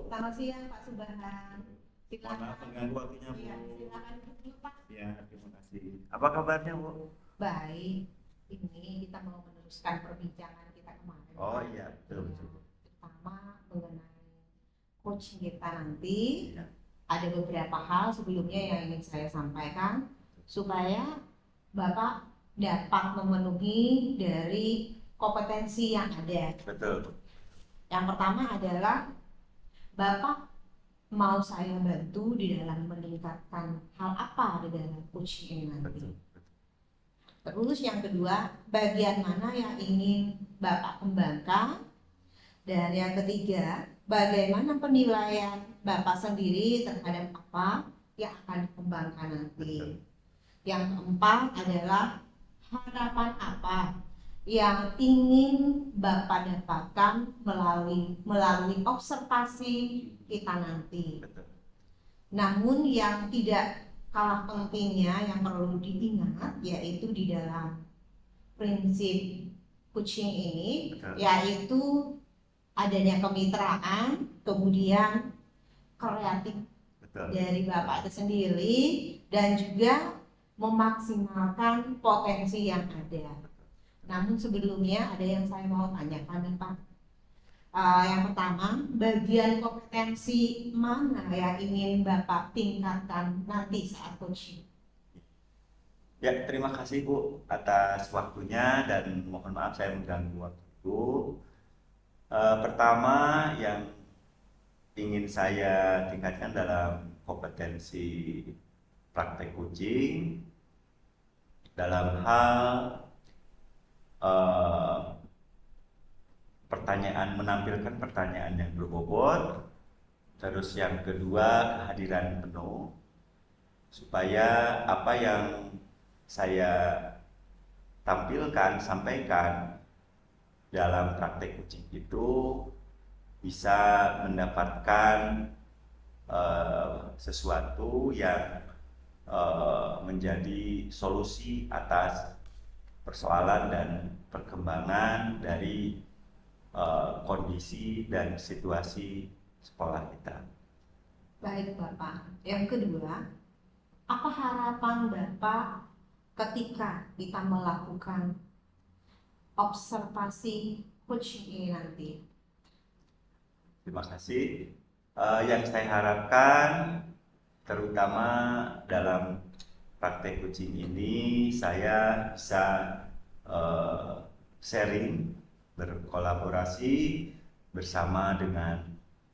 Selamat siang Pak Subhan. Mohon maaf Silakan. mengganggu waktunya, Bu. Iya, silakan duduk dulu Pak. Ya, terima kasih. Apa kabarnya, Bu? Baik. Ini kita mau meneruskan perbincangan kita kemarin. Oh Pak. iya, betul, Ya, betul. terutama mengenai coaching kita nanti. Iya, Ada beberapa hal sebelumnya yang ingin saya sampaikan supaya Bapak dapat memenuhi dari kompetensi yang ada. betul. Yang pertama adalah Bapak mau saya bantu di dalam meningkatkan hal apa di dalam coaching ini nanti. Betul. Terus yang kedua, bagian mana yang ingin Bapak kembangkan. Dan yang ketiga, bagaimana penilaian Bapak sendiri terhadap apa yang akan dikembangkan nanti. Yang keempat adalah harapan apa yang ingin Bapak dapatkan melalui observasi kita nanti. Betul. Namun yang tidak kalah pentingnya yang perlu diingat yaitu di dalam prinsip coaching ini Betul. yaitu adanya kemitraan, kemudian kreatif Betul. dari Bapak itu sendiri dan juga memaksimalkan potensi yang ada. Namun sebelumnya ada yang saya mau tanyakan nih Pak. Yang pertama, bagian kompetensi mana yang ingin Bapak tingkatkan nanti saat coaching? Ya, terima kasih, Bu, atas waktunya dan mohon maaf saya mengganggu waktu Ibu. Pertama yang ingin saya tingkatkan dalam kompetensi praktek coaching dalam hal menampilkan pertanyaan yang berbobot. Terus yang kedua, kehadiran penuh supaya apa yang saya tampilkan, sampaikan dalam praktek coaching itu bisa mendapatkan sesuatu yang menjadi solusi atas persoalan dan perkembangan dari kondisi dan situasi sekolah kita. Baik Bapak. Yang kedua, apa harapan Bapak ketika kita melakukan observasi coaching ini nanti? Terima kasih. Yang saya harapkan terutama dalam praktek coaching ini saya bisa sharing, berkolaborasi bersama dengan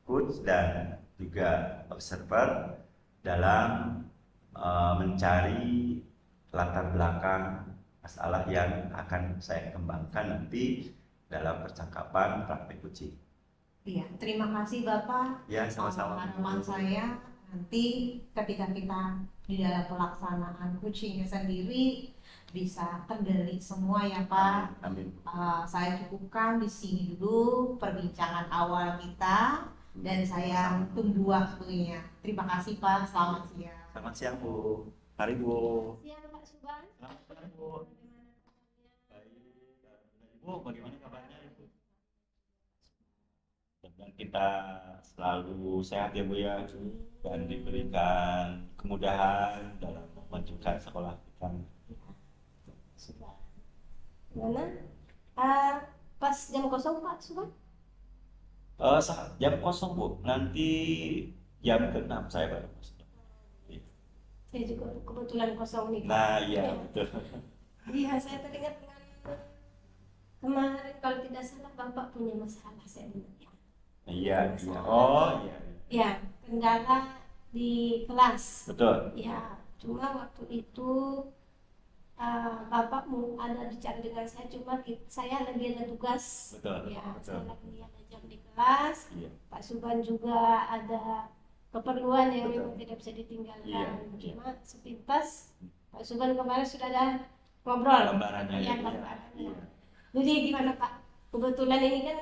coach dan juga observer dalam mencari latar belakang masalah yang akan saya kembangkan nanti dalam percakapan praktek coaching. Iya, terima kasih Bapak. Ya, sama-sama. Harapan saya nanti ketika kita di dalam pelaksanaan coachingnya sendiri bisa kendali semua ya Pak. Amin. Saya cukupkan di sini dulu perbincangan awal kita dan saya tunggu waktunya. Terima kasih Pak. Selamat siang. Selamat siang, Bu. Mari, Bu. Siang Pak Subhan. Selamat siang, Bu. Baik. Ibu, bagaimana kabarnya, Ibu? Dan kita selalu sehat ya, Bu ya, dan diberikan kemudahan dalam memajukan sekolah kita. Sudah. Gimana? Pas jam kosong Pak Subhan? Jam kosong, Bu. Nanti jam ke-6 saya baru masuk. Saya juga kebetulan kosong nih Pak. Nah, iya, Ya. betul. Iya, saya teringat dengan kemarin kalau tidak salah Bapak punya masalah saya ingat ya. Iya, iya. Oh, iya. Ya, kendala di kelas. Betul. Ya, cuma waktu itu Bapak mau ada bicara dengan saya, cuma saya lagi ada tugas. Betul. Ya, Betul. saya lagi ada jam di kelas. Iya. Pak Subhan juga ada keperluan yang Betul. memang tidak bisa ditinggalkan. Iya. Cuma sepintas Pak Subhan kemarin sudah ada ngobrol. Gambarannya Ya, ya. gambarannya. Iya. Jadi gimana Pak? Kebetulan ini kan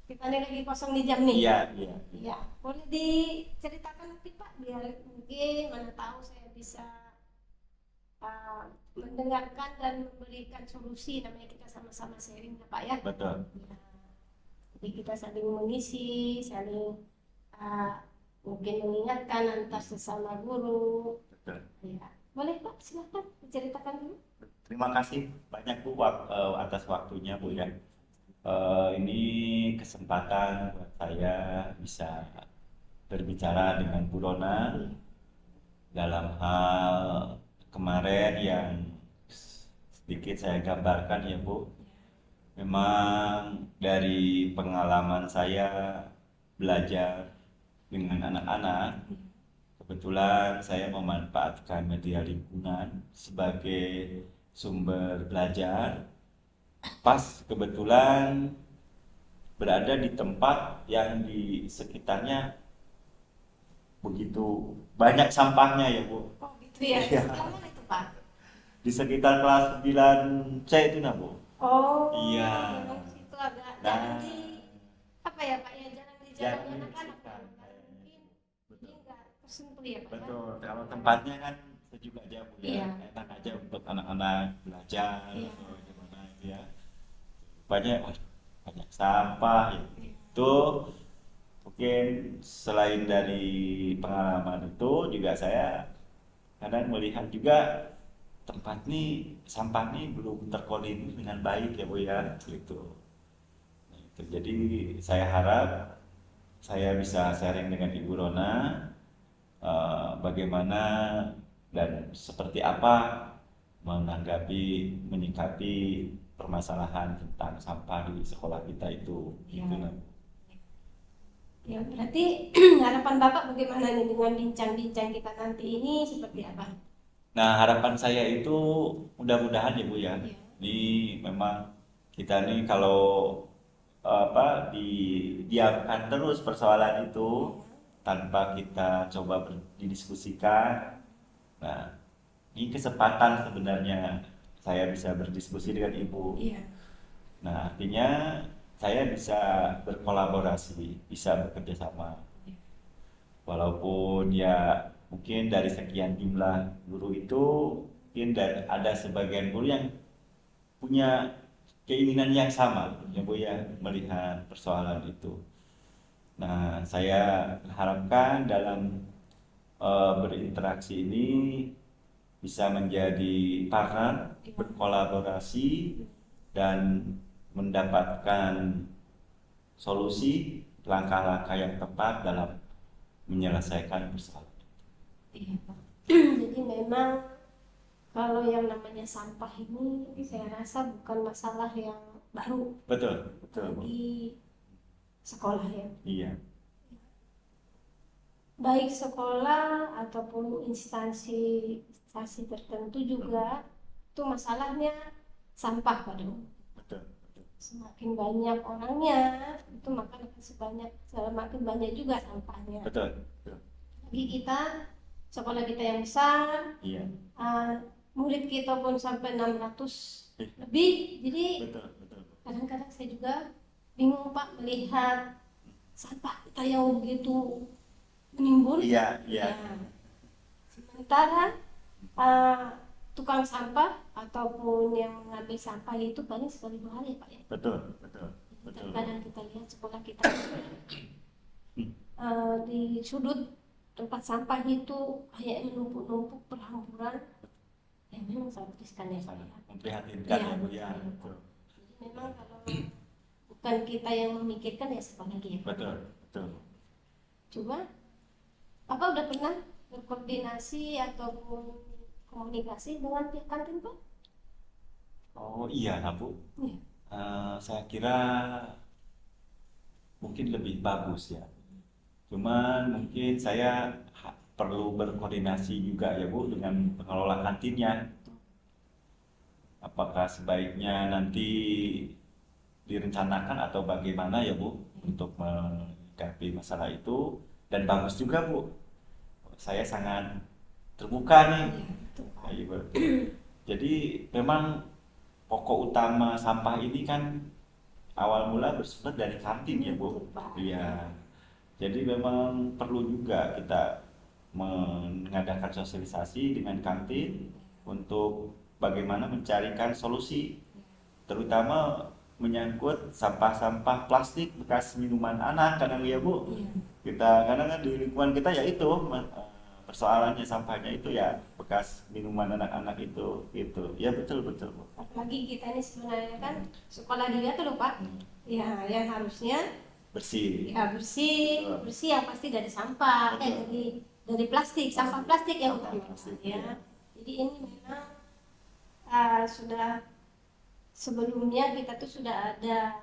kita ini lagi kosong di jam nih. Iya, iya. Ya, boleh diceritakan nanti Pak biar mungkin mana tahu saya bisa mendengarkan dan memberikan solusi, namanya kita sama-sama sharing ya Pak ya. Betul. Ya. Jadi kita saling mengisi, saling uh, mungkin mengingatkan antar sesama guru. Betul. Ya, boleh Pak, silakan diceritakan dulu. Terima kasih banyak Bu atas waktunya Bu ya. Ini kesempatan buat saya bisa berbicara dengan Bu Rona dalam hal kemarin yang sedikit saya gambarkan ya Bu. Memang dari pengalaman saya belajar dengan anak-anak, kebetulan saya memanfaatkan media lingkungan sebagai sumber belajar. Pas kebetulan berada di tempat yang di sekitarnya begitu banyak sampahnya ya Bu. Oh gitu ya, Iya. sebelah mana itu Pak? Di sekitar kelas 9C itu nah Bu. Oh, Iya. memang situ agak Nah, jarang di apa ya Pak ya, jarang dijalani jarang anak-anak dibersihkan. karena mungkin Betul. ini nggak tersentuh ya Pak ya. Betul, kalau tempatnya kan sejuk aja Bu ya, Iya. enak aja untuk anak-anak belajar Iya. atau gimana gitu ya. Banyak, banyak sampah ya. Itu mungkin selain dari pengalaman itu juga saya kadang melihat juga tempat ini sampah ini belum terkoordinir dengan baik ya Bu ya gitu. Nah, itu. Jadi saya harap saya bisa sharing dengan Ibu Rona bagaimana dan seperti apa menanggapi menyikapi permasalahan tentang sampah di sekolah kita itu Ya. gitu nah. Ya berarti harapan Bapak bagaimana nih dengan bincang-bincang kita nanti ini seperti apa? Nah, harapan saya itu mudah-mudahan ya Bu ya. Iya. Ini memang kita nih kalau didiamkan terus persoalan itu tanpa kita coba didiskusikan. Nah, ini kesempatan sebenarnya saya bisa berdiskusi dengan Ibu. Iya. Nah, artinya saya bisa berkolaborasi, bisa bekerja sama. Walaupun ya mungkin dari sekian jumlah guru itu mungkin ada sebagian guru yang punya keinginan yang sama ya Bu ya melihat persoalan itu. Nah, saya harapkan dalam berinteraksi ini bisa menjadi partner, berkolaborasi dan mendapatkan solusi langkah-langkah yang tepat dalam menyelesaikan persoalan. Iya Pak. Jadi memang kalau yang namanya sampah ini saya rasa bukan masalah yang baru Betul, betul Bu. di sekolah ya. Iya, Baik sekolah ataupun instansi tertentu juga itu masalahnya sampah pada umumnya. betul, betul. Semakin banyak orangnya itu maka semakin banyak juga sampahnya. Betul, betul. Bagi kita sekolah kita yang besar, Iya, murid kita pun sampai 600 Eh. lebih, jadi betul, betul. kadang-kadang saya juga bingung Pak melihat sampah kita yang begitu menimbun. Iya, iya. Ya. Sementara tukang sampah ataupun yang mengambil sampah itu paling sekali 2 hari Pak ya. Betul, betul, betul. Kadang kita lihat sekolah kita di sudut tempat sampah itu kayak menumpuk-numpuk berhamburan. Ya memang sangat riskan ya Pak Sangat ya. memprihatinkan Iya, ya Bu ya. betul. Betul, Jadi memang kalau bukan kita yang memikirkan ya siapa lagi ya Pak. betul, betul. Coba Bapak udah pernah berkoordinasi ataupun komunikasi dengan pihak kantin Pak? Oh iya, nah Bu. Iya. Saya kira mungkin lebih bagus ya. Cuman mungkin saya perlu berkoordinasi juga ya Bu dengan pengelola kantinnya. Apakah sebaiknya nanti direncanakan atau bagaimana ya Bu untuk menyikapi masalah itu, dan bagus juga Bu. Saya sangat terbuka nih. Iya, betul Pak. Iya, betul. Jadi memang pokok utama sampah ini kan awal mula bersumber dari kantin ya Bu. Betul, Pak. Iya. Jadi memang perlu juga kita mengadakan sosialisasi dengan kantin untuk bagaimana mencarikan solusi, terutama menyangkut sampah-sampah plastik bekas minuman anak kadang ya Bu. Iya. Kita kadang kan di lingkungan kita ya itu persoalannya sampahnya itu ya bekas minuman anak-anak itu gitu. Ya betul betul Bu. Apalagi kita ini sebenarnya kan sekolah dia tuh loh Pak, ya yang harusnya Bersih. ya bersih, Betul. bersih yang pasti dari sampah, Betul. dari plastik, sampah plastik yang Sampah utama plastik, ya. iya. Jadi ini memang sudah sebelumnya kita tuh sudah ada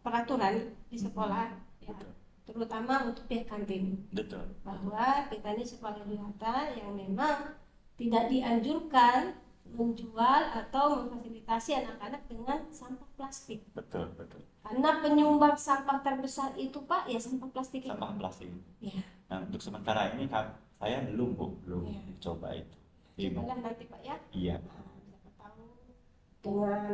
peraturan di sekolah ya, Betul. terutama untuk pihak kantin, Betul. bahwa kita ini sekolah wisata yang memang tidak dianjurkan menjual atau memfasilitasi anak-anak dengan sampah plastik. Betul, betul. Karena penyumbang sampah terbesar itu Pak ya sampah plastik itu. Sampah plastik. Ya, Nah, untuk sementara ini kan saya belum Bu, belum Iya. coba itu. Iya. cobalah nanti Pak ya. Iya. Siapa tahu dengan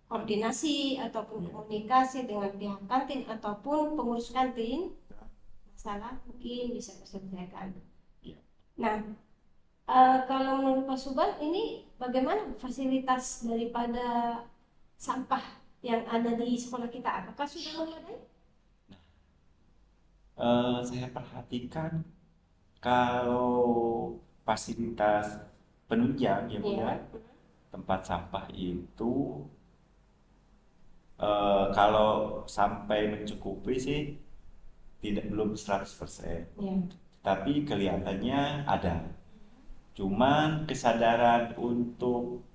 koordinasi ataupun Iya. komunikasi dengan pihak kantin ataupun pengurus kantin, masalah mungkin bisa diselesaikan. Iya. Nah, kalau menurut Pak Suban ini bagaimana fasilitas daripada sampah yang ada di sekolah kita? Apakah sudah memadai? Saya perhatikan kalau fasilitas penunjang ya Bu ya, tempat sampah itu kalau sampai mencukupi sih belum 100%. Ya. Tapi kelihatannya ada. Cuman kesadaran untuk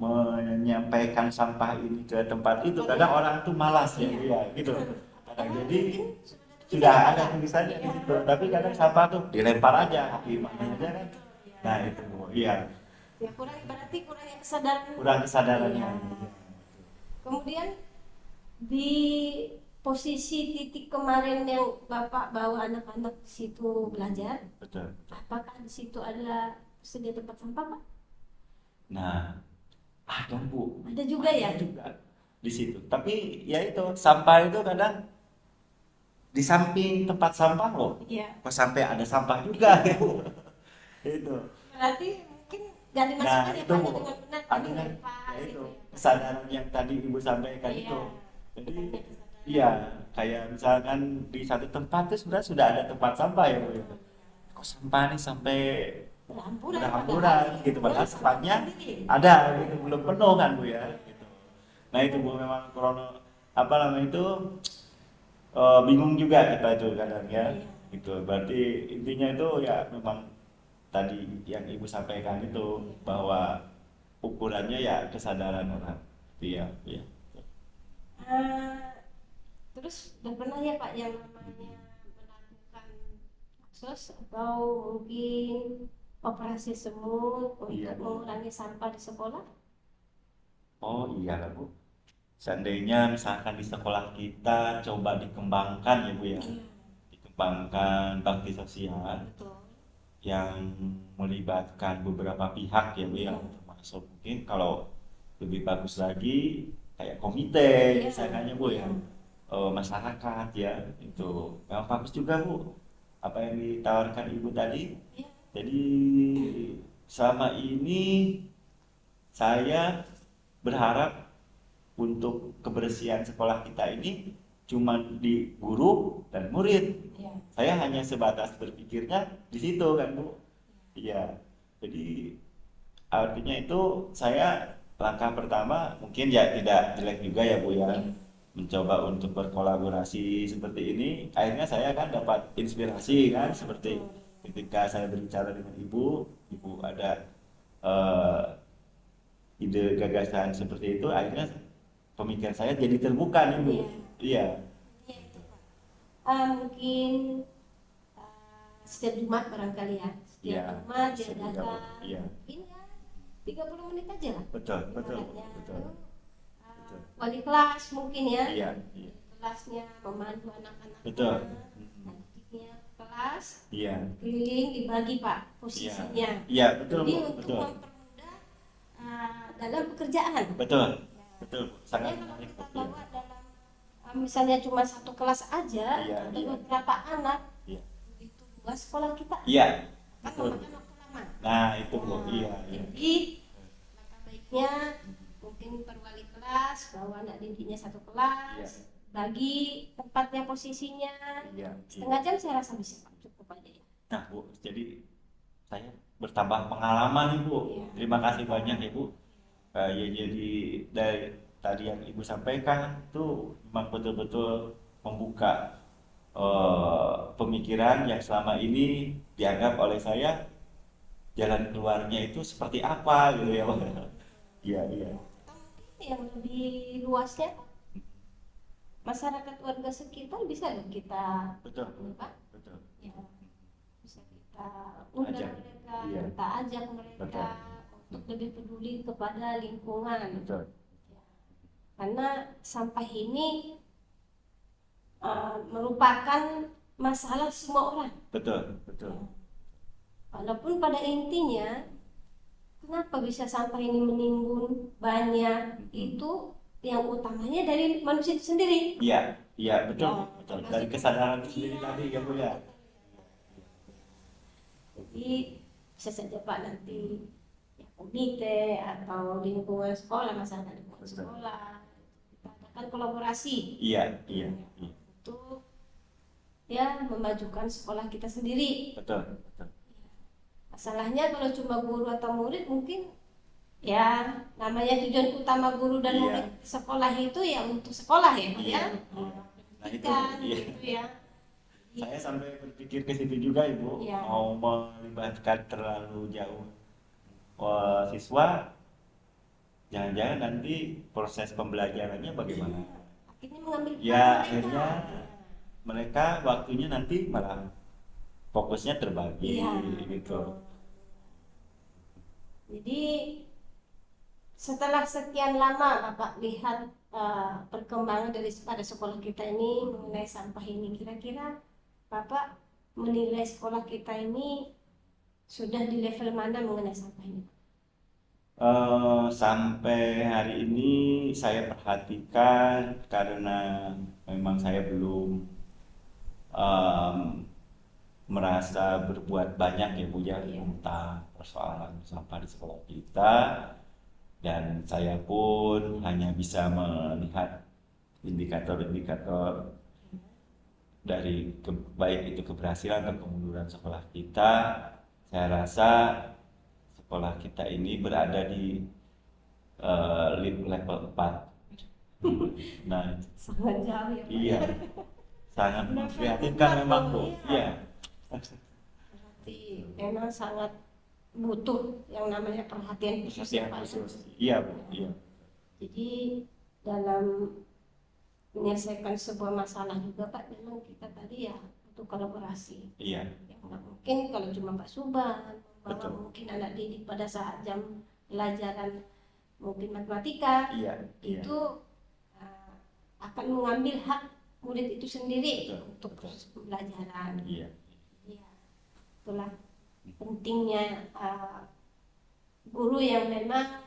menyampaikan sampah ini ke tempat itu kadang orang tuh malas ya, Iya. ya gitu. Kadang jadi Mungkin sudah ada tulisannya di situ, tapi kadang sampah tuh dilempar aja di mana aja kan. Nah itu Bu, iya, Ya berarti kurangnya kesadaran. kurang kesadarannya. Iya. Kemudian di posisi titik kemarin yang Bapak bawa anak-anak ke situ belajar, Betul. apakah di situ ada sedia tempat sampah Pak? Nah, ada Bu, Ada juga ya? ada juga di situ. Tapi ya itu sampah itu kadang di samping tempat sampah loh, Iya. kok sampai ada sampah juga itu. Berarti mungkin nggak Nah dimasukkan ya itu Pak Bu, dengan benar ada tadi kan, Pak, ya gitu itu ya. kesadaran yang tadi Ibu sampaikan Iya. itu. Jadi Kurangnya kesadaran. iya, kayak misalkan di satu tempat itu sebenarnya sudah ada tempat sampah ya Bu ya. Kok sampah nih sampai berhamburan gitu, padahal tempatnya ada gitu, belum penuh kan Bu ya gitu. Nah itu Bu memang apa namanya itu bingung juga kita itu kadang ya gitu. Berarti intinya itu ya memang tadi yang Ibu sampaikan itu bahwa ukurannya ya kesadaran orang. Iya, iya. Terus udah pernah ya Pak yang namanya melakukan aksos atau mungkin operasi semut untuk Iya. mengurangi sampah di sekolah? Oh iya lah Bu. Seandainya misalkan di sekolah kita coba dikembangkan ya Bu ya, dikembangkan bakti sosial Betul. yang melibatkan beberapa pihak ya Bu ya, termasuk mungkin kalau lebih bagus lagi kayak komite Iya. misalnya Bu ya, masyarakat ya, itu memang bagus juga Bu apa yang ditawarkan Ibu tadi. Iya. Jadi selama ini saya berharap untuk kebersihan sekolah kita ini cuma di guru dan murid. Iya. Saya hanya sebatas berpikirnya di situ kan Bu. Iya. Jadi artinya itu saya langkah pertama mungkin ya tidak jelek juga ya Bu ya. Mencoba untuk berkolaborasi seperti ini, akhirnya saya kan dapat inspirasi kan, seperti ketika saya berbicara dengan Ibu ada ide gagasan seperti itu, akhirnya pemikiran saya jadi terbuka nih Bu. Iya. Iya itu Pak. Mungkin setiap Jumat barangkali ya. Setiap Iya. Jumat Setiap diadakan. Iya. Ini ya 30 menit aja lah. Betul, betul, Ibaratnya. betul. Wali kelas mungkin ya. Iya, iya. Kelasnya memandu anak-anak. Betul. Nantinya kelas Iya. keliling dibagi Pak posisinya. Iya, betul Jadi Bu, untuk betul. mempermudah dalam pekerjaan. Betul. Betul, Bu. Sangat Soalnya kalau menarik. kita Iya. bawa dalam misalnya cuma satu kelas aja Iya, atau iya. beberapa anak, Iya. itu buat sekolah kita Iya, kan betul. memakan waktu lama. Nah, itu Bu. Iya, iya. Jadi langkah baiknya mungkin mungkin per wali kelas bawa anak didiknya satu kelas, Iya. bagi tempatnya posisinya Iya. setengah jam, saya rasa bisa Pak, cukup aja ya. Nah, Bu, jadi saya bertambah pengalaman nih, Bu. Iya. Terima kasih banyak ya, Bu. Ya, jadi dari tadi yang Ibu sampaikan itu memang betul-betul membuka pemikiran yang selama ini dianggap oleh saya jalan keluarnya itu seperti apa gitu ya, Pak. Iya, iya. Atau mungkin yang lebih luasnya masyarakat warga sekitar bisa loh kita Betul, ini, Pak, betul. ya, bisa kita undang Ajak. mereka, Iya. kita ajak mereka Betul. untuk lebih peduli kepada lingkungan. Betul. Ya. Karena sampah ini merupakan masalah semua orang. Betul, betul. Walaupun pada intinya, kenapa bisa sampah ini menimbun banyak, itu yang utamanya dari manusia itu sendiri. Iya, iya, betul, Ya, betul. termasuk- Dari kesadaran sendiri Iya. tadi ya, Bu ya. Jadi bisa saja Pak nanti ya, komite atau lingkungan sekolah, masyarakat lingkungan Betul. sekolah, kita adakan kolaborasi Iya, iya, iya. untuk ya memajukan sekolah kita sendiri. Betul, betul. Masalahnya kalau cuma guru atau murid mungkin ya namanya tujuan utama guru dan Iya. murid sekolah itu ya untuk sekolah ya Pak Iya. ya. Nah, itu, Pendidikan iya. gitu ya. Saya sampai berpikir ke situ juga, Ibu. Iya. Mau melibatkan terlalu jauh siswa, jangan-jangan nanti proses pembelajarannya bagaimana? Akhirnya mengambil peran Ya, mereka. akhirnya mereka waktunya nanti malah fokusnya terbagi Iya, gitu. betul. Jadi setelah sekian lama Bapak lihat perkembangan pada sekolah kita ini mengenai sampah ini, kira-kira Bapak menilai sekolah kita ini sudah di level mana mengenai sampah ini? Sampai hari ini saya perhatikan karena memang saya belum merasa berbuat banyak ya, Bu ya, Iya. tentang persoalan sampah di sekolah kita, dan saya pun hanya bisa melihat indikator-indikator dari baik itu keberhasilan atau kemunduran sekolah kita. Saya rasa sekolah kita ini berada di level 4. Nah, Sangat jauh ya Pak. iya, sangat Level memprihatinkan 4 memang, Bu. dong, Iya, Berarti memang sangat butuh yang namanya perhatian khusus ya perhatian Pak. khusus. Iya, Bu. Iya, Jadi dalam menyelesaikan sebuah masalah juga Pak, memang kita tadi ya butuh kolaborasi. iya, Ya, nggak mungkin kalau cuma Pak Suban membawa Betul. mungkin anak didik pada saat jam pelajaran mungkin matematika iya, iya. itu akan mengambil hak murid itu sendiri Betul, untuk betul. proses pembelajaran. Iya. Ya, itulah pentingnya guru yang memang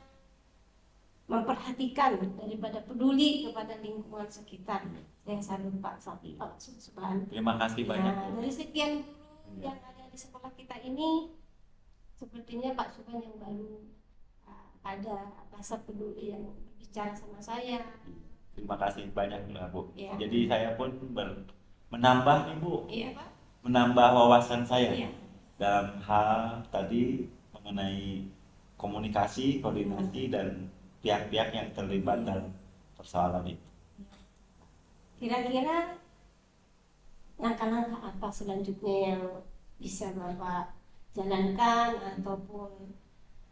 memperhatikan daripada peduli kepada lingkungan sekitar. Yang saya lupa Pak Suban. Terima kasih banyak, Ya, Bu. dari sekian guru yang ada di sekolah kita ini, sepertinya Pak Suban yang baru ada rasa peduli yang bicara sama saya. Terima kasih banyak, Bu. Iya. Jadi saya pun menambah nih, Bu, Iya Pak. menambah wawasan saya Iya. dalam hal tadi mengenai komunikasi, koordinasi, dan pihak-pihak yang terlibat dalam persoalan itu. Kira-kira langkah-langkah apa selanjutnya yang bisa Bapak jalankan ataupun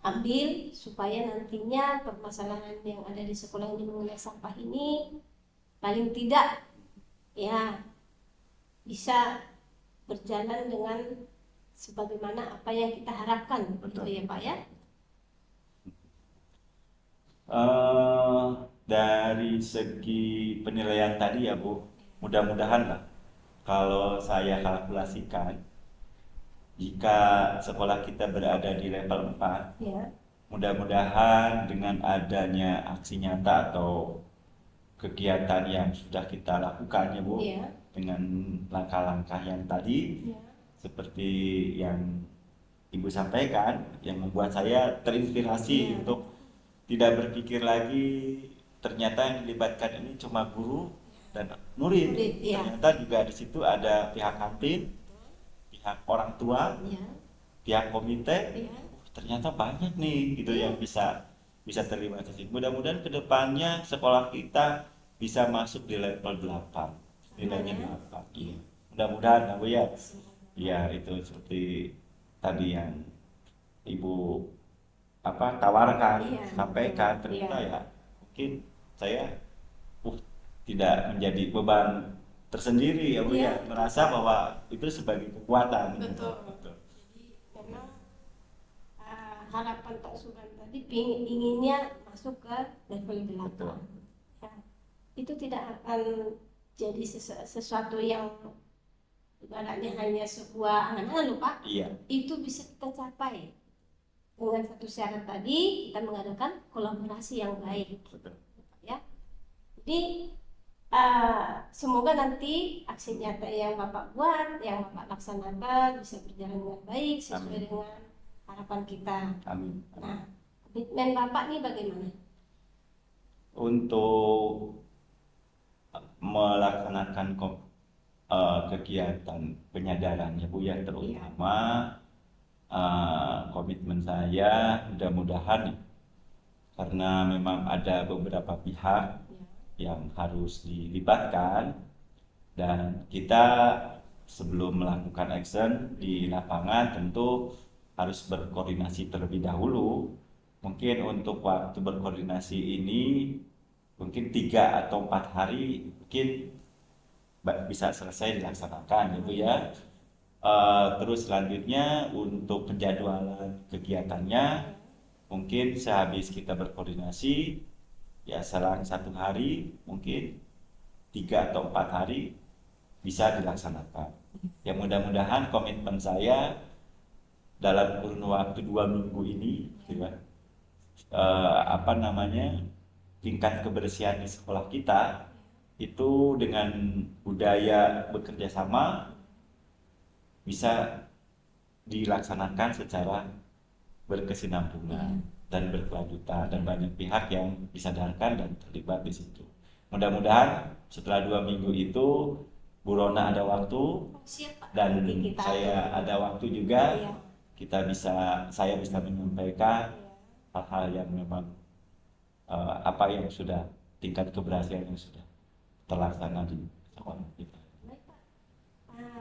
ambil supaya nantinya permasalahan yang ada di sekolah ini mengenai sampah ini paling tidak ya bisa berjalan dengan sebagaimana apa yang kita harapkan, Betul. gitu ya Pak ya. Dari segi penilaian tadi ya, Bu, mudah-mudahan lah kalau saya kalkulasikan, jika sekolah kita berada di level 4, Ya, mudah-mudahan dengan adanya aksi nyata atau kegiatan yang sudah kita lakukan ya, Bu, ya, dengan langkah-langkah yang tadi ya. seperti yang Ibu sampaikan, yang membuat saya terinspirasi Iya. untuk tidak berpikir lagi ternyata yang dilibatkan ini cuma guru dan murid. Murid, iya. Ternyata juga di situ ada pihak kantin, pihak orang tua, Iya, pihak komite. iya. Ternyata banyak nih gitu yang bisa bisa terlibat di situ. Mudah-mudahan kedepannya sekolah kita bisa masuk di level 8. Nilainya 8. Iya. Mudah-mudahan ya Bu ya. Iya, itu seperti tadi yang Ibu tawarkan, Iya, sampaikan, betul. ternyata Iya. ya mungkin saya tidak menjadi beban tersendiri ya Bu Iya, ya, merasa bahwa itu sebagai kekuatan. Betul. Betul. Jadi memang harapan Pak Suban tadi inginnya masuk ke level 8. Betul. Ya, itu tidak akan jadi sesuatu yang ibaratnya hanya sebuah angan-angan loh Pak. Iya, Itu bisa kita capai dengan satu syarat tadi, kita mengadakan kolaborasi yang baik, betul. ya. Jadi semoga nanti aksi nyata yang Bapak buat, yang Bapak laksanakan bisa berjalan dengan baik sesuai Amin. dengan harapan kita. Amin. Nah, komitmen Bapak nih bagaimana? Untuk melaksanakan kegiatan penyadaran ya Bu ya, terutama komitmen saya mudah-mudahan karena memang ada beberapa pihak Ya, yang harus dilibatkan dan kita sebelum melakukan action di lapangan tentu harus berkoordinasi terlebih dahulu. Mungkin untuk waktu berkoordinasi ini mungkin 3 atau 4 hari mungkin bisa selesai dilaksanakan gitu ya. Terus selanjutnya untuk penjadwalan kegiatannya mungkin sehabis kita berkoordinasi ya selang 1 hari mungkin 3 atau 4 hari bisa dilaksanakan. Ya mudah-mudahan komitmen saya dalam kurun waktu 2 minggu ini gitu ya, tingkat kebersihan di sekolah kita itu dengan budaya bekerja sama bisa dilaksanakan secara berkesinambungan dan berkelanjutan dan banyak pihak yang disadarkan dan terlibat di situ. Mudah-mudahan setelah 2 minggu itu Bu Rona ada waktu siap Pak. dan Nanti kita saya ada waktu juga, Iya. saya bisa menyampaikan Iya. hal-hal yang memang apa yang sudah tingkat keberhasilan yang sudah terlaksana di sekolah kita. Baik Pak.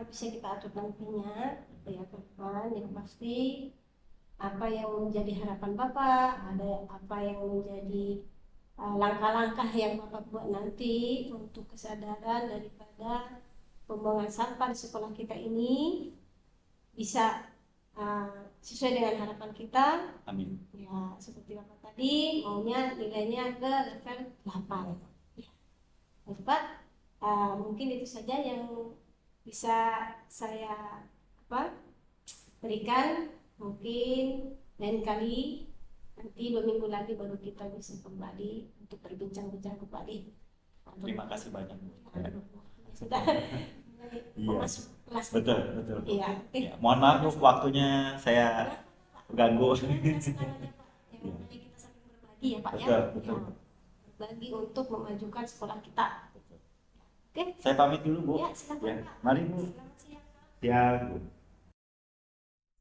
Bisa kita atur nantinya ya ke depan yang pasti apa yang menjadi harapan Bapak, ada apa yang menjadi langkah-langkah yang Bapak buat nanti untuk kesadaran daripada pembuangan sampah di sekolah kita ini bisa sesuai dengan harapan kita. Amin. Ya, seperti Bapak tadi maunya nilainya ke level 8. Ya. Baik, Pak, mungkin itu saja yang bisa saya berikan. Mungkin lain kali nanti 2 minggu lagi baru kita bisa kembali untuk berbincang-bincang kembali. Terima kasih banyak. Sudah Iya. masuk kelas. Betul, betul. Iya. Ya, mohon maaf Bu, waktunya saya ganggu. Yang namanya kita saling berbagi ya Pak. Betul, Ya. betul. Ya. Berbagi untuk memajukan sekolah kita. Oke. Saya pamit dulu Bu. Ya, silakan Ya, Pak. mari Bu. Selamat siang. Siap Bu.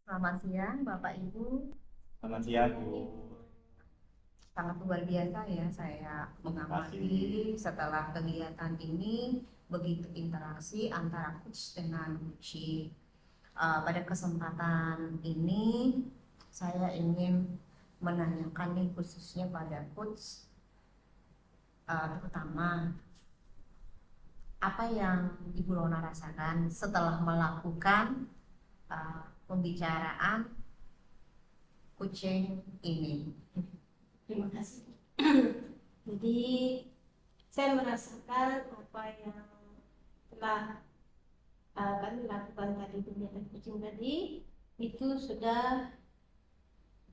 Selamat siang Bapak Ibu. Selamat siang Bu. Sangat luar biasa ya saya mengamati setelah kegiatan ini begitu interaksi antara coach dengan coach. Pada kesempatan ini saya ingin menanyakan nih khususnya pada coach, terutama apa yang Ibu Rona rasakan setelah melakukan pembicaraan coaching ini. Terima kasih. Jadi saya merasakan apa yang telah kami lakukan tadi kegiatan coaching tadi itu sudah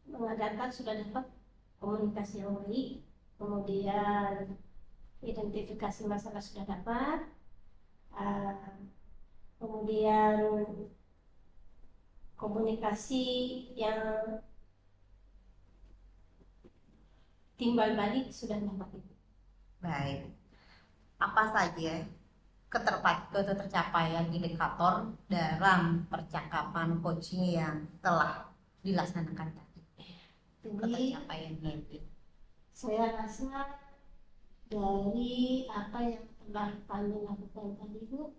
dapat komunikasi yang baik, kemudian identifikasi masalah sudah dapat, kemudian komunikasi yang timbal balik sudah dapat itu. Baik. Apa saja ketercapaian indikator dalam percakapan coaching yang telah dilaksanakan tadi? Jadi Ketercapaiannya itu. saya rasa dari apa yang telah kami lakukan tadi itu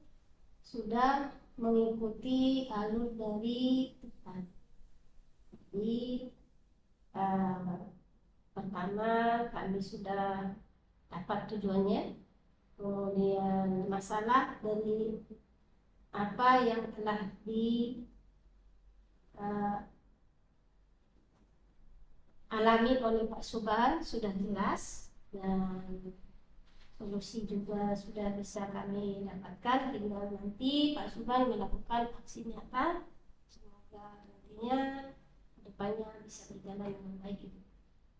sudah mengikuti alur dari Tuhan. Jadi pertama kami sudah dapat tujuannya, kemudian masalah dari apa yang telah alami oleh Pak Subhan sudah jelas, dan solusi juga sudah bisa kami dapatkan. Tinggal nanti Pak Subhan melakukan aksi nyata. Semoga nantinya kedepannya bisa berjalan dengan baik.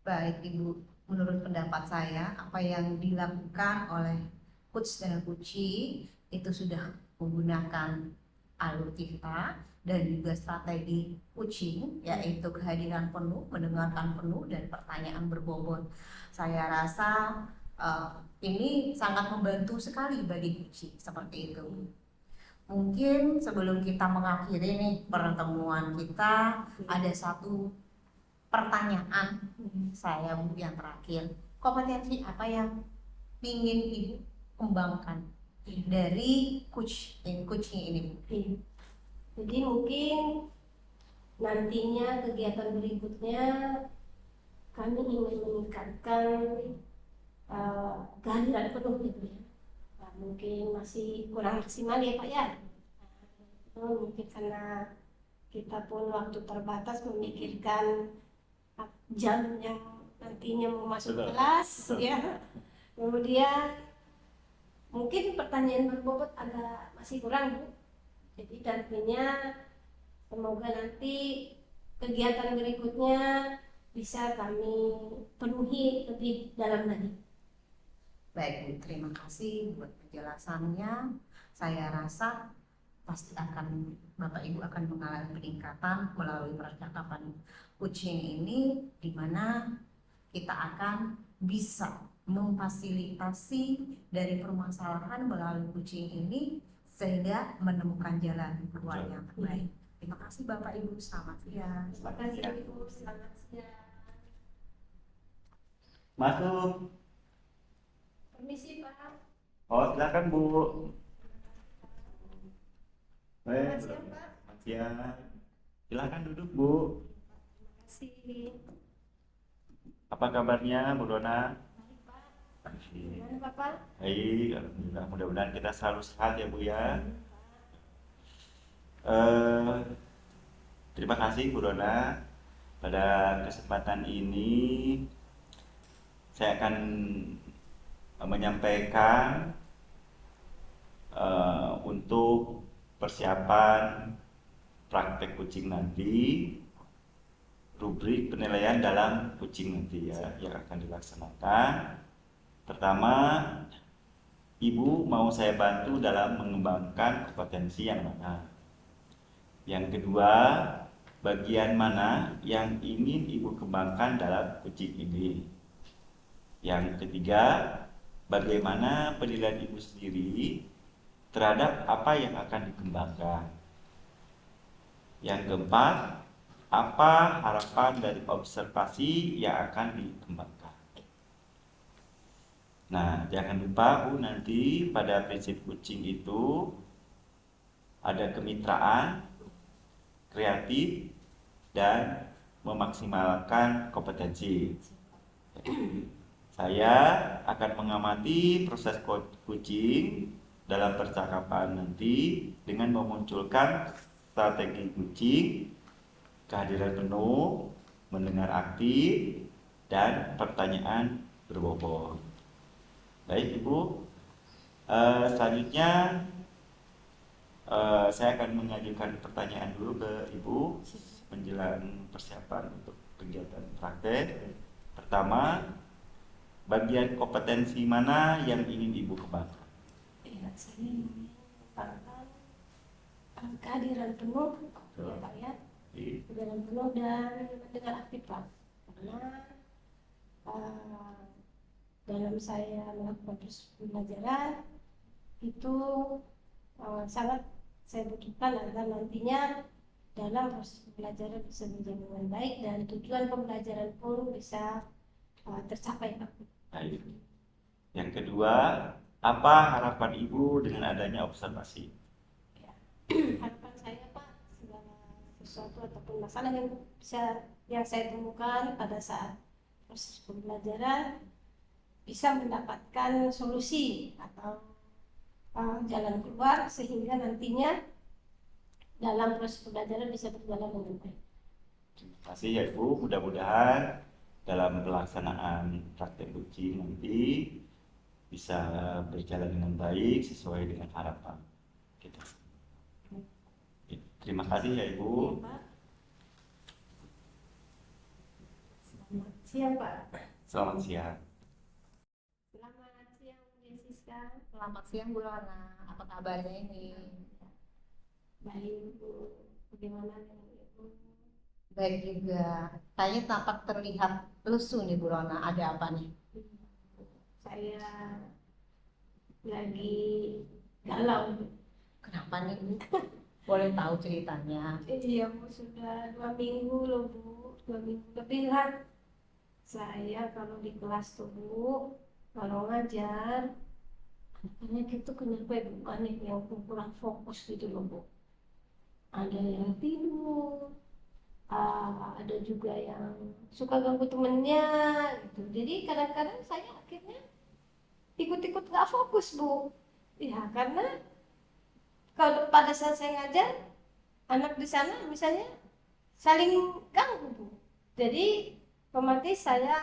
Baik Ibu, menurut pendapat saya apa yang dilakukan oleh coach dan coaching itu sudah menggunakan alur kita dan juga strategi coaching, yaitu kehadiran penuh, mendengarkan penuh, dan pertanyaan berbobot. Saya rasa ini sangat membantu sekali bagi coaching seperti itu. Mungkin sebelum kita mengakhiri nih pertemuan kita, ada satu pertanyaan saya Bu yang terakhir. Kompetensi apa yang ingin Ibu kembangkan dari coaching ini Bu? Jadi mungkin nantinya kegiatan berikutnya kami ingin meningkatkan kehadiran penuh gitu ya. Mungkin masih kurang maksimal ya Pak ya. Mungkin karena kita pun waktu terbatas memikirkan jam yang nantinya mau masuk Betul. kelas Betul. ya. Kemudian mungkin pertanyaan berbobot agak masih kurang Bu. Jadi nantinya semoga nanti kegiatan berikutnya bisa kami penuhi lebih dalam lagi. Baik Bu, terima kasih buat penjelasannya. Saya rasa pasti Bapak Ibu akan mengalami peningkatan melalui percakapan coaching ini, di mana kita akan bisa memfasilitasi dari permasalahan melalui coaching ini sehingga menemukan jalan keluar yang terbaik. Terima kasih Bapak Ibu, selamat siang. Terima kasih Ibu, selamat siang. Masuk. Permisi Pak. Oh, silakan Bu. Selamat siang Pak. Selamat siang. Silakan duduk Bu. Terima kasih. Apa kabarnya Bu Dona? Baik Pak. Gimana Bapak? Baik, alhamdulillah. Mudah-mudahan kita selalu sehat ya Bu ya. Terima kasih Bu Dona. Pada kesempatan ini saya akan menyampaikan untuk persiapan praktek coaching nanti, rubrik penilaian dalam coaching nanti ya yang akan dilaksanakan. Pertama, Ibu mau saya bantu dalam mengembangkan kompetensi yang mana? Yang kedua, bagian mana yang ingin Ibu kembangkan dalam coaching ini? Yang ketiga, bagaimana penilaian Ibu sendiri terhadap apa yang akan dikembangkan? Yang keempat, apa harapan dari observasi yang akan dikembangkan? Nah, jangan lupa Bu, nanti pada prinsip coaching itu ada kemitraan, kreatif, dan memaksimalkan kompetensi. Saya akan mengamati proses coaching dalam percakapan nanti dengan memunculkan strategi coaching, kehadiran penuh, mendengar aktif, dan pertanyaan berbobot. Baik Ibu, selanjutnya saya akan mengajukan pertanyaan dulu ke Ibu menjelang persiapan untuk kegiatan praktek. Pertama, bagian kompetensi mana yang ingin Ibu kembangkan? Ya, saya ingin mengembangkan kehadiran penuh ya Pak ya. Kehadiran penuh dan mendengar aktif Pak. Karena eh, dalam saya melakukan proses pembelajaran itu sangat saya butuhkan agar nantinya dalam proses pembelajaran bisa berjalan dengan baik dan tujuan pembelajaran pun bisa tercapai, Pak. Baik. Yang kedua, apa harapan Ibu dengan adanya observasi? Ya. Harapan saya, Pak, segala sesuatu ataupun masalah yang saya temukan pada saat proses pembelajaran bisa mendapatkan solusi atau jalan keluar sehingga nantinya dalam proses pembelajaran bisa berjalan dengan baik. Terima kasih ya Ibu, mudah-mudahan dalam pelaksanaan praktek uji nanti bisa berjalan dengan baik sesuai dengan harapan kita. Terima kasih ya Ibu. Ya, Pak. Selamat siang, Pak. Selamat siang. Selamat siang, Bu Jessica. Selamat siang Bu Rona, apa kabarnya ini? Baik, Bu. Bagaimana dengan Ibu? Baik juga. Kayaknya tampak terlihat lesu nih Bu Rona, ada apa nih? Saya lagi galau. Kenapa nih Bu? Boleh tahu ceritanya? Iya, Bu, sudah 2 minggu loh, Bu. 2 minggu lebih lah. Saya kalau di kelas tuh, Bu, kalau ngajar, anak-anak itu kenapa ya, Bu, aneh yang kurang fokus gitu loh, Bu. Ada yang tidur, ada juga yang suka ganggu temennya gitu. Jadi kadang-kadang saya akhirnya ikut-ikut gak fokus, Bu. Ya, karena kalau pada saat saya ngajar, anak di sana misalnya saling ganggu, Bu. Jadi otomatis saya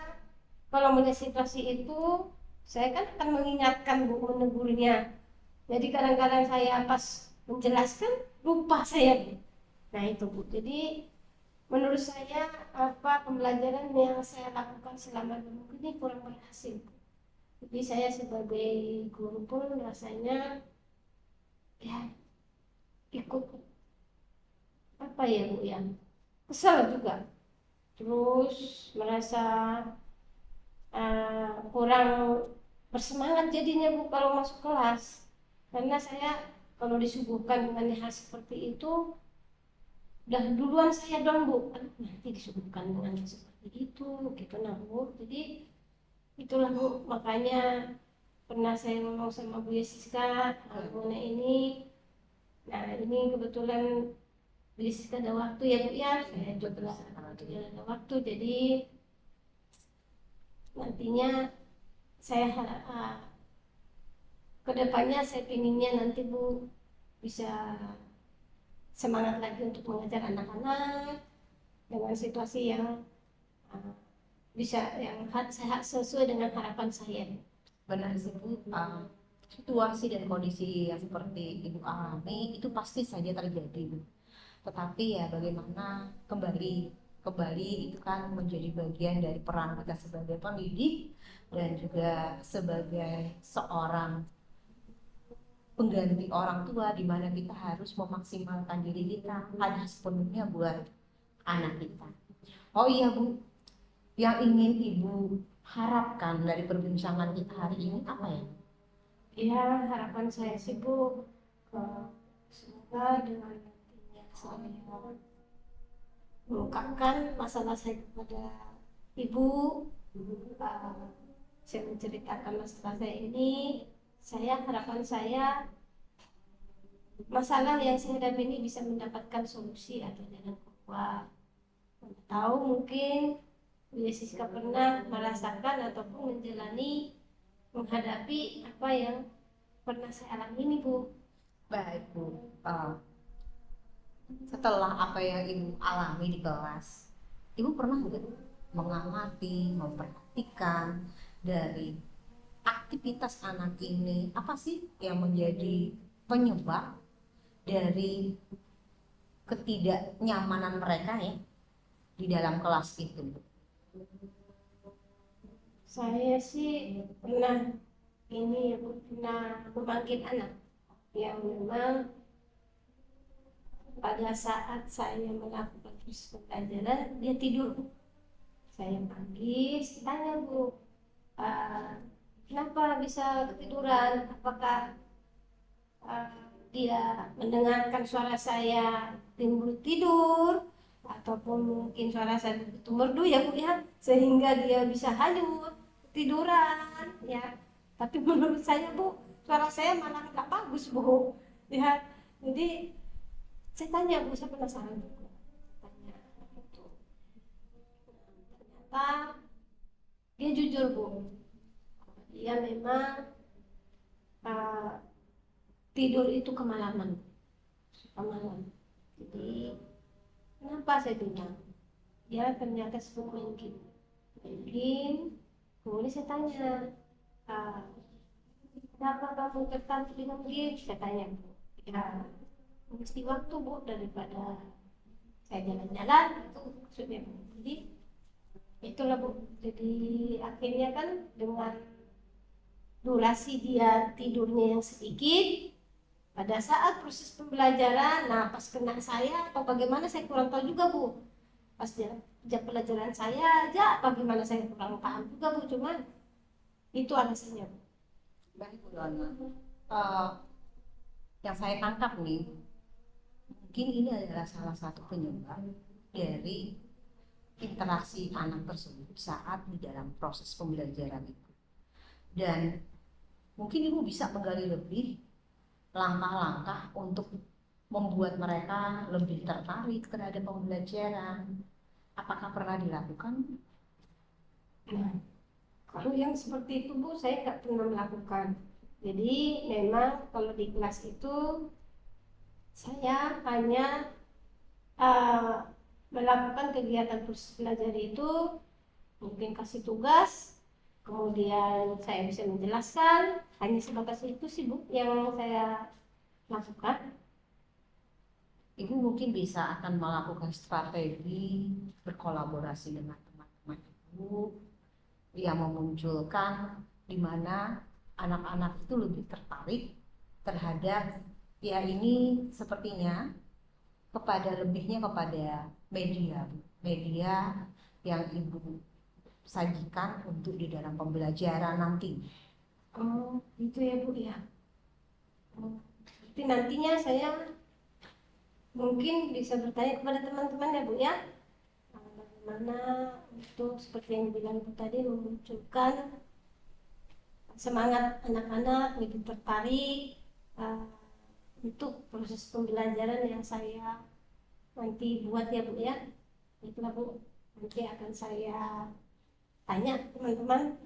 kalau melihat situasi itu, saya kan akan mengingatkan, Bu, menegurnya. Jadi kadang-kadang saya pas menjelaskan lupa saya, Bu. Nah itu, Bu. Jadi menurut saya pembelajaran yang saya lakukan selama 2 minggu ini kurang berhasil, Bu. Jadi saya sebagai guru pun rasanya ya ikut Bu ya, kesal juga, terus merasa kurang bersemangat jadinya, Bu, kalau masuk kelas, karena saya kalau disuguhkan dengan hal seperti itu udah duluan saya dong, Bu, nanti disuguhkan dengan seperti itu gitu. Nah, Bu, jadi itulah, Bu, makanya pernah saya ngomong sama Bu Yesiska mengenai ini. Nah, ini kebetulan Bu Yesiska ada waktu ya, Bu ya, saya juga ada waktu, jadi nantinya saya kedepannya saya pinginnya nanti, Bu, bisa semangat lagi untuk mengajar anak-anak dengan situasi yang bisa yang sehat sesuai dengan harapan saya. Benar sih Bu, situasi dan kondisi yang seperti Ibu alami itu pasti saja terjadi Bu. Tetapi ya bagaimana kembali itu kan menjadi bagian dari peran kita sebagai pendidik dan juga sebagai seorang pengganti orang tua, di mana kita harus memaksimalkan diri kita ada sepenuhnya buat anak kita. Oh iya Bu, yang ingin Ibu harapkan dari perbincangan kita hari ini apa ya? Ya, harapan saya sih, Bu, semoga dengan nantinya saya mengungkapkan masalah saya kepada Ibu, saya menceritakan masalah saya ini, harapan saya masalah yang saya hadapi ini bisa mendapatkan solusi atau jalan keluar. Tahu mungkin Bu Yesiska pernah merasakan ataupun menghadapi apa yang pernah saya alami ini, Bu. Baik Bu, setelah apa yang Ibu alami di kelas, Ibu pernah nggak mengamati, memperhatikan dari aktivitas anak ini, apa sih yang menjadi penyebab dari ketidaknyamanan mereka ya di dalam kelas itu? Saya sih pernah memanggil anak yang memang pada saat saya melakukan proses pembelajaran dia tidur. Saya panggil, saya tanya Bu, "Eh, kenapa bisa ketiduran? Apakah eh, dia mendengarkan suara saya timbul tidur, ataupun mungkin suara saya begitu merdu ya Bu ya, sehingga dia bisa hanyut ketiduran ya. Tapi menurut saya Bu, suara saya malah nggak bagus Bu ya. Jadi saya tanya Bu, saya penasaran juga tanya itu. Ternyata dia jujur Bu, dia memang eh, tidur itu kemalaman, suka malam. Jadi kenapa saya bilang? Dia ternyata suka main game. Main game. Kemudian saya tanya, "Ah, kenapa kamu tertarik dengan game?" Saya tanya, "Bu, ya mesti waktu Bu, daripada saya jalan-jalan itu maksudnya Bu." Jadi itulah Bu. Jadi akhirnya kan dengan durasi dia tidurnya yang sedikit, pada saat proses pembelajaran, nah pas kena saya atau bagaimana saya kurang tahu juga Bu. Pas jam pelajaran saya aja bagaimana saya kurang paham juga Bu, cuman itu alasannya Bu. Baik Bu Dona. Eh, yang saya tangkap nih, mungkin ini adalah salah satu penyebab dari interaksi anak tersebut saat di dalam proses pembelajaran itu. Dan mungkin Ibu bisa menggali lebih langkah-langkah untuk membuat mereka lebih tertarik terhadap pembelajaran. Apakah pernah dilakukan? Nah, kalau yang seperti itu Bu, saya nggak pernah melakukan. Jadi memang kalau di kelas itu saya hanya melakukan kegiatan proses belajar itu, mungkin kasih tugas, kemudian saya bisa menjelaskan, hanya sebatas itu sih Bu yang saya lakukan. Ibu mungkin bisa akan melakukan strategi berkolaborasi dengan teman-teman Ibu yang memunculkan di mana anak-anak itu lebih tertarik terhadap ya ini sepertinya lebihnya kepada media yang Ibu sajikan untuk di dalam pembelajaran nanti. Oh, itu ya Bu ya. Jadi nantinya saya mungkin bisa bertanya kepada teman-teman ya Bu ya, bagaimana untuk seperti yang bilang Bu tadi, memunculkan semangat anak-anak lebih tertarik untuk proses pembelajaran yang saya nanti buat ya Bu ya. Itulah Bu, nanti akan saya tanya ke teman-teman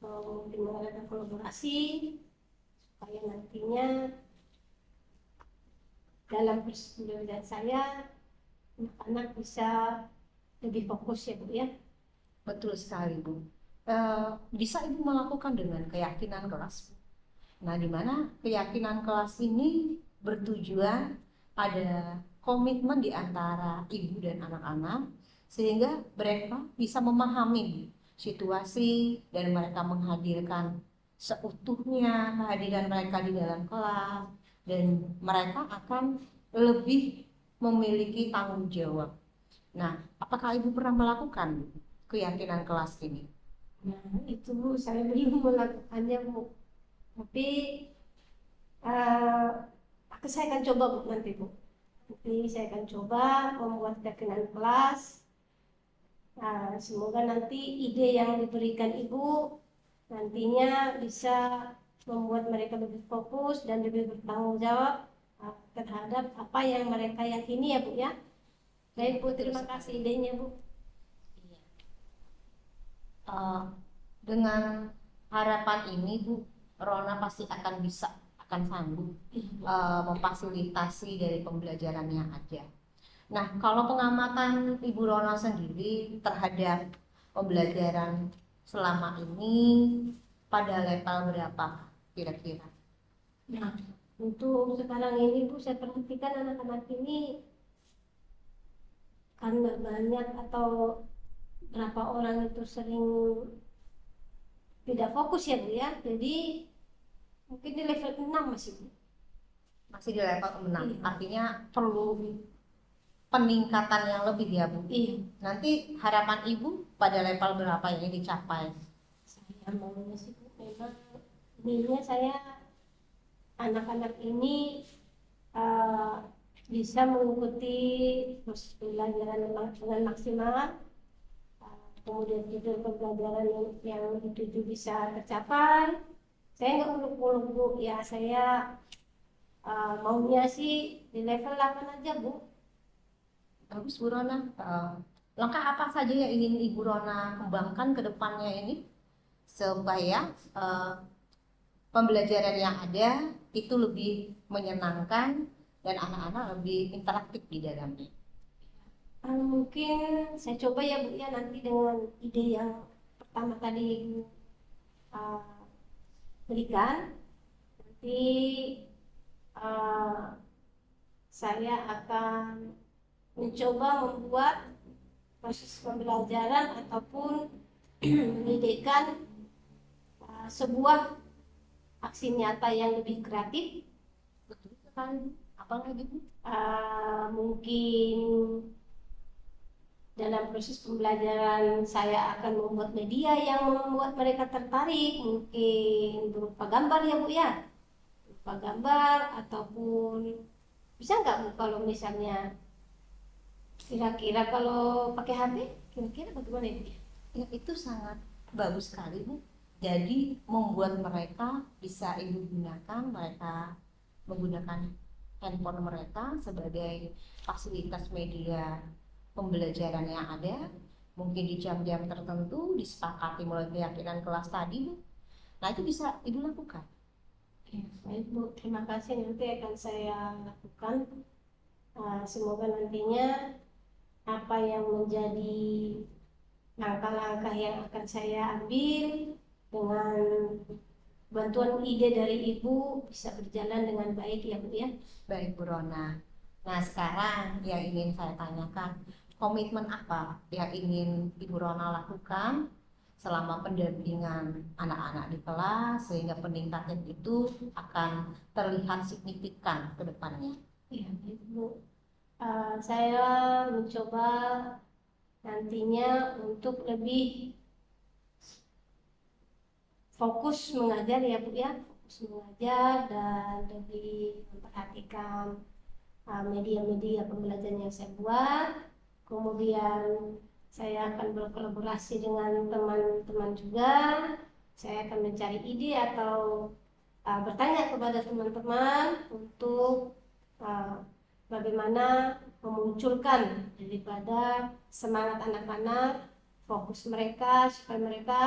atau mungkin mengadakan kolaborasi supaya nantinya dalam proses pembelajaran saya anak-anak bisa lebih fokus ya Bu ya. Betul sekali Bu. Bisa Ibu melakukan dengan keyakinan kelas. Nah, di mana keyakinan kelas ini bertujuan pada komitmen di antara ibu dan anak-anak sehingga mereka bisa memahami situasi dan mereka menghadirkan seutuhnya kehadiran mereka di dalam kelas dan mereka akan lebih memiliki tanggung jawab. Nah, apakah Ibu pernah melakukan keyakinan kelas ini? Nah, itu Bu, saya belum melakukannya Bu. Tapi saya akan coba Bu nanti Bu. Nanti saya akan coba membuat keyakinan kelas. Semoga nanti ide yang diberikan Ibu nantinya bisa membuat mereka lebih fokus dan lebih bertanggung jawab terhadap apa yang mereka yakini ya Bu ya. Baik Bu, terima kasih idenya Bu. Dengan harapan ini Bu, Rona pasti akan sanggup memfasilitasi dari pembelajaran yang ada. Nah, kalau pengamatan Ibu Rona sendiri terhadap pembelajaran selama ini pada level berapa kira-kira? Nah, untuk sekarang ini Bu, saya perhatikan anak-anak ini karena banyak atau berapa orang itu sering tidak fokus ya Bu ya. Jadi mungkin di level 6 masih Bu. Masih di level 6. Iya. Artinya perlu peningkatan yang lebih ya Bu. Iya, Nanti harapan Ibu pada level berapa yang ingin dicapai? saya maunya sih Bu, memang intinya saya anak-anak ini eh, bisa mengikuti proses pembelajaran dengan maksimal. Kemudian juga pembelajaran yang itu bisa tercapai. Saya nggak muluk-muluk Bu, ya saya maunya sih di level 8 aja Bu. Bagus Bu Rona. Langkah apa saja yang ingin Ibu Rona kembangkan ke depannya ini supaya pembelajaran yang ada itu lebih menyenangkan dan anak-anak lebih interaktif di dalamnya? Mungkin saya coba ya Bu ya, nanti dengan ide yang pertama tadi Ibu uh, berikan, nanti uh, saya akan mencoba membuat proses pembelajaran ataupun menyediakan sebuah aksi nyata yang lebih kreatif. Betul sekali. Apalagi Bu? Mungkin dalam proses pembelajaran saya akan membuat media yang membuat mereka tertarik, mungkin berupa gambar ya Bu ya, berupa gambar ataupun bisa nggak Bu kalau misalnya kira-kira kalau pakai HP kira-kira bagaimana ya Bu ya? Ya, itu sangat bagus sekali Bu. Jadi membuat mereka bisa Ibu gunakan, mereka menggunakan handphone mereka sebagai fasilitas media pembelajaran yang ada, mungkin di jam-jam tertentu disepakati mulai keyakinan kelas tadi Bu. Nah itu bisa Ibu lakukan. Ya, baik Bu, terima kasih, nanti akan saya lakukan. Semoga nantinya apa yang menjadi langkah-langkah yang akan saya ambil dengan bantuan ide dari Ibu bisa berjalan dengan baik ya Bu ya. Baik Bu Rona. Nah sekarang yang ingin saya tanyakan, komitmen apa yang ingin Ibu Rona lakukan selama pendampingan anak-anak di kelas sehingga peningkatan itu akan terlihat signifikan ke depannya? Iya, baik Bu. Saya mencoba nantinya untuk lebih fokus mengajar ya Bu ya, fokus mengajar dan lebih memperhatikan media-media pembelajaran yang saya buat. Kemudian saya akan berkolaborasi dengan teman-teman juga. Saya akan mencari ide atau bertanya kepada teman-teman untuk bagaimana memunculkan daripada semangat anak-anak, fokus mereka supaya mereka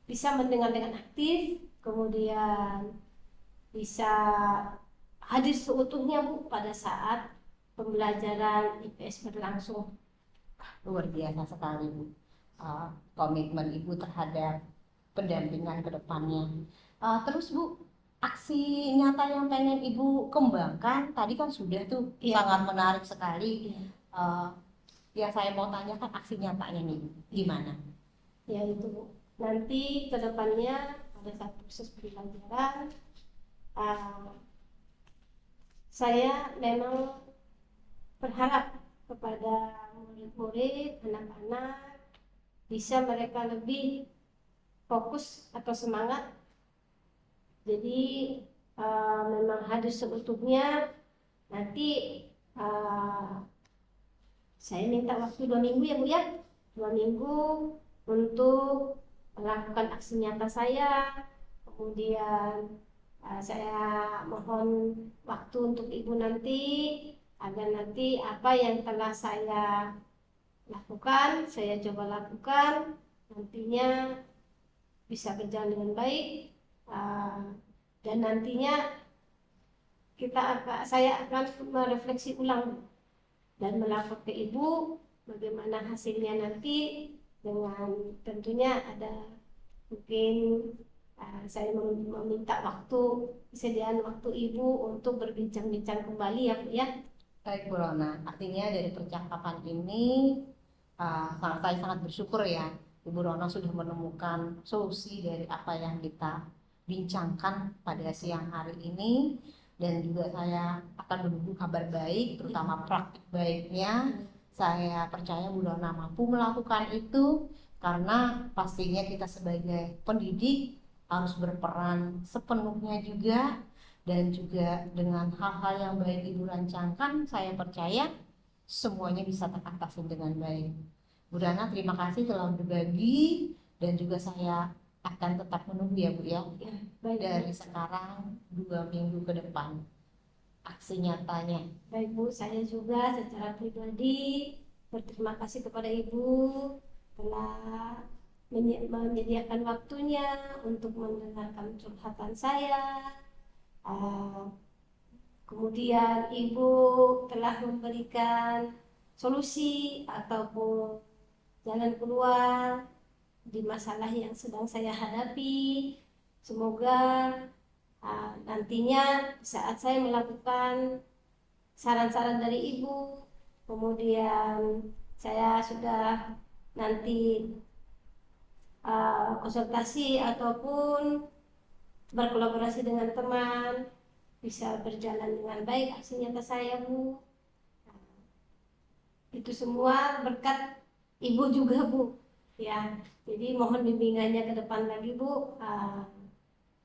bisa mendengar dengan aktif, kemudian bisa hadir seutuhnya Bu pada saat pembelajaran IPS berlangsung. Luar biasa sekali Bu. Komitmen Ibu terhadap pendampingan ke depannya. Terus Bu, aksi nyata yang pengen Ibu kembangkan tadi kan sudah tuh, Iya. sangat menarik sekali. Iya. Ya saya mau tanyakan aksi nyatanya nih gimana? Ya itu Bu. Nanti ke depannya pada saat proses pembelajaran saya memang berharap kepada murid-murid, anak-anak bisa mereka lebih fokus atau semangat. Jadi memang hadir seutuhnya. Nanti saya minta waktu 2 minggu ya Bu ya, 2 minggu untuk melakukan aksi nyata saya. Kemudian saya mohon waktu untuk Ibu nanti agar nanti apa yang telah saya lakukan, saya coba lakukan, nantinya bisa berjalan dengan baik. Dan nantinya saya akan merefleksi ulang dan melapor ke Ibu bagaimana hasilnya nanti, dengan tentunya ada mungkin saya meminta kesediaan waktu Ibu untuk berbincang-bincang kembali ya Bu ya. Baik Bu Rona, artinya dari percakapan ini saya sangat bersyukur ya Ibu Rona sudah menemukan solusi dari apa yang kita bincangkan pada siang hari ini. dan juga saya akan menunggu kabar baik, terutama praktik baiknya. Saya percaya Bu Dona mampu melakukan itu karena pastinya kita sebagai pendidik harus berperan sepenuhnya juga, dan juga dengan hal-hal yang baik Ibu rancangkan, saya percaya semuanya bisa teratasi dengan baik. Bu Dana, terima kasih telah berbagi, dan juga saya akan tetap menunggu ya Bu ya, Ya, baik, dari sekarang 2 minggu ke depan aksi nyatanya. baik Bu, saya juga secara pribadi berterima kasih kepada Ibu telah menyediakan waktunya untuk mendengarkan curhatan saya. Kemudian Ibu telah memberikan solusi ataupun jalan keluar di masalah yang sedang saya hadapi. Semoga nantinya saat saya melakukan saran-saran dari Ibu, kemudian saya sudah nanti konsultasi ataupun berkolaborasi dengan teman, bisa berjalan dengan baik aksi nyata saya Bu. Itu semua berkat Ibu juga Bu ya, jadi mohon bimbingannya ke depan lagi Bu.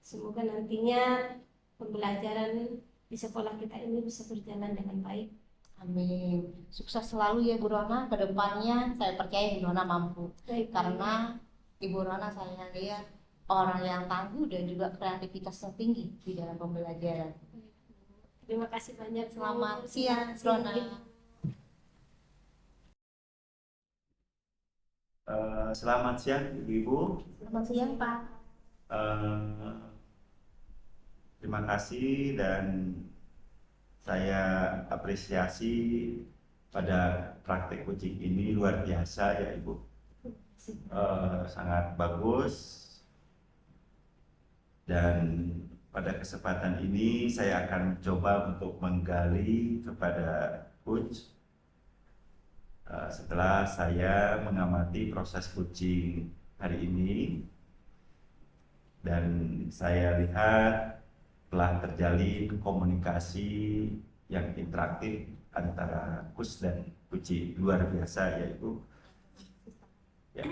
Semoga nantinya pembelajaran di sekolah kita ini bisa berjalan dengan baik. Amin. Sukses selalu ya Bu Rona ke depannya. Saya percaya Bu Rona mampu. Baik, Karena Ibu Rona saya lihat orang yang tangguh dan juga kreativitasnya tinggi di dalam pembelajaran. terima kasih banyak Bu. Selamat siang, Terima kasih. Rona. Selamat siang Ibu-Ibu. Selamat siang Pak. Eh, Terima kasih, dan saya apresiasi pada praktek coaching ini luar biasa ya Ibu. Sangat bagus, dan pada kesempatan ini saya akan coba untuk menggali kepada coach setelah saya mengamati proses coaching hari ini, dan saya lihat telah terjalin komunikasi yang interaktif antara coach dan coachee, luar biasa ya Ibu. Ya,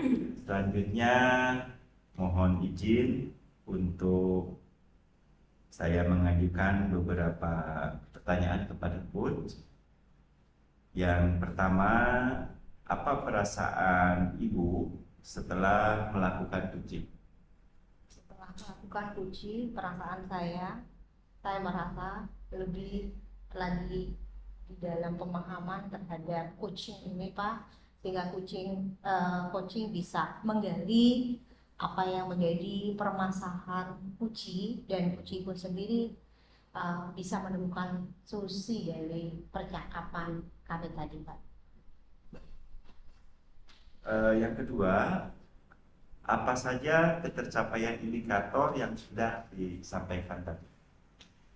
selanjutnya mohon izin untuk saya mengajukan beberapa pertanyaan kepada coach. Yang pertama, apa perasaan Ibu setelah melakukan coaching? Setelah melakukan coaching, perasaan saya merasa lebih lagi di dalam pemahaman terhadap coaching ini Pak, sehingga coaching bisa menggali apa yang menjadi permasalahan coaching, dan coaching pun sendiri bisa menemukan solusi dari percakapan kami tadi Pak. Yang kedua, apa saja ketercapaian indikator yang sudah disampaikan tadi?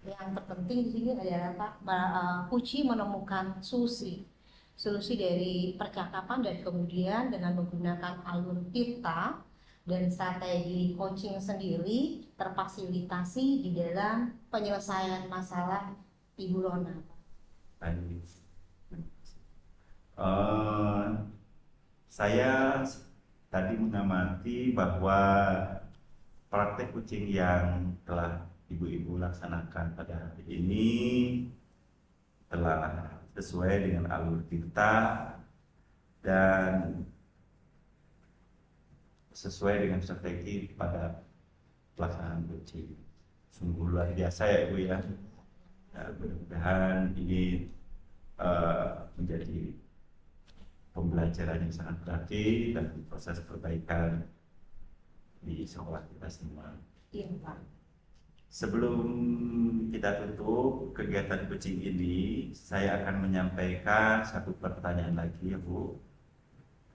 Yang terpenting di sini adalah Pak, coaching menemukan solusi dari percakapan, dan kemudian dengan menggunakan alur cerita dan strategi coaching sendiri terfasilitasi di dalam penyelesaian masalah Ibu Rona. Baik. Saya tadi mengamati bahwa praktek coaching yang telah Ibu-Ibu laksanakan pada hari ini telah sesuai dengan alur cerita dan sesuai dengan strategi pada pelaksanaan coaching. Sungguh luar biasa ya Ibu ya. Mudah-mudahan ini menjadi pembelajaran yang sangat berarti dan proses perbaikan di sekolah kita semua. Iya Pak. Sebelum kita tutup kegiatan coaching ini, saya akan menyampaikan satu pertanyaan lagi ya Bu.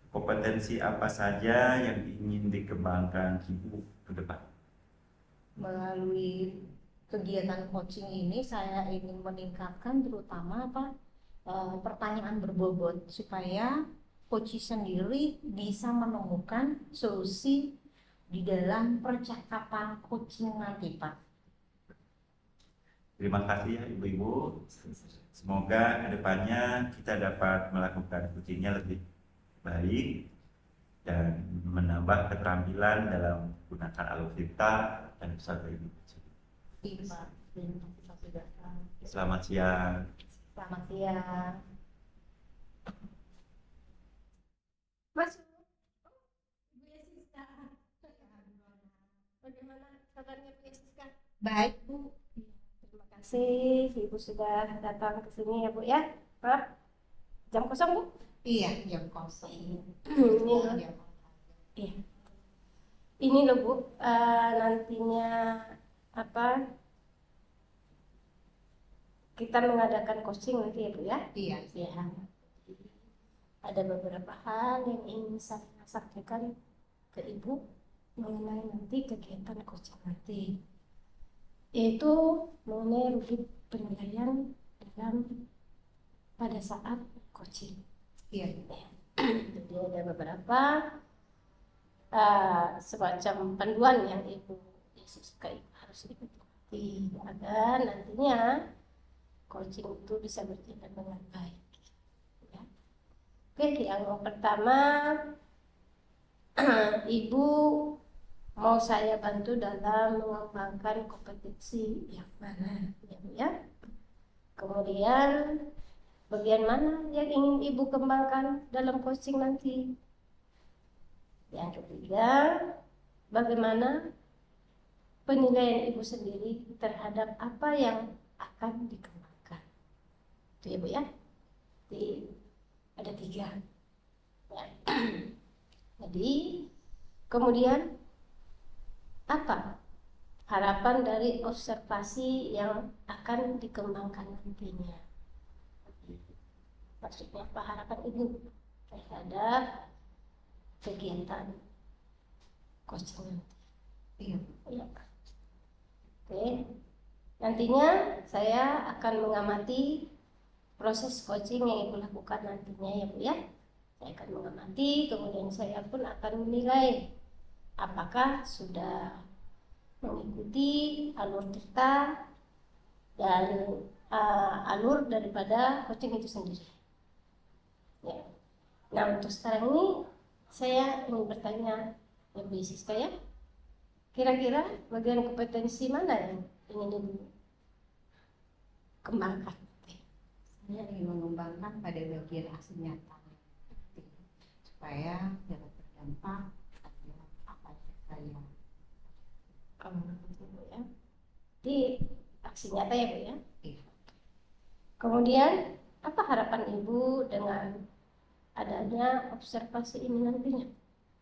Kompetensi apa saja yang ingin dikembangkan Ibu ke depan? Melalui kegiatan coaching ini saya ingin meningkatkan terutama Pak, pertanyaan berbobot supaya coach sendiri bisa menemukan solusi di dalam percakapan coaching nanti Pak. Terima kasih ya ibu-ibu. Semoga kedepannya kita dapat melakukan coachingnya lebih baik dan menambah keterampilan dalam menggunakan alutsista dan strategi. Iya, Pak. Terima kasih Pak sudah datang. Selamat siang. Selamat siang. Masuk. Bu Yesiska. Bagaimana kabarnya Bu Yesiska? Baik, Bu. Terima kasih Ibu sudah datang ke sini ya Bu ya. Maaf, jam kosong Bu? Iya, jam kosong. Ini loh. Jam kosong. Iya. Ini loh Bu, nantinya apa? Kita mengadakan coaching nanti ya Bu ya. Iya. Ya. Ada beberapa hal yang ingin saya sampaikan ke Ibu mengenai nanti kegiatan coaching nanti, yaitu mengenai rugi penilaian dalam pada saat coaching. Iya. Jadi ada beberapa semacam panduan yang Ibu harus ikuti agar nantinya coaching itu bisa berjalan dengan baik. Ya. Oke, yang pertama Ibu mau saya bantu dalam mengembangkan kompetensi yang mana ya. Kemudian bagian mana yang ingin Ibu kembangkan dalam coaching nanti? Yang ketiga, bagaimana penilaian Ibu sendiri terhadap apa yang akan dikembangkan? Itu ya Bu ya. Ada 3 ya. Jadi kemudian apa harapan dari observasi yang akan dikembangkan nantinya? Maksudnya apa harapan Ibu terhadap kegiatan coaching nanti? Iya. Ya. Oke. Nantinya saya akan mengamati proses coaching yang Ibu lakukan nantinya ya Bu ya. Saya akan mengamati, kemudian saya pun akan menilai apakah sudah mengikuti alur cerita dan alur daripada coaching itu sendiri. Ya. Nah untuk sekarang ini saya ingin bertanya ya Bu Yesiska ya, kira-kira bagian kompetensi mana yang ingin Ibu kembangkan? Saya ingin mengembangkan pada bagian aksi nyata supaya dapat berdampak pada apa yang saya Gitu ya. Di aksi nyata ya Bu ya. Iya. Kemudian apa harapan Ibu dengan adanya observasi ini nantinya?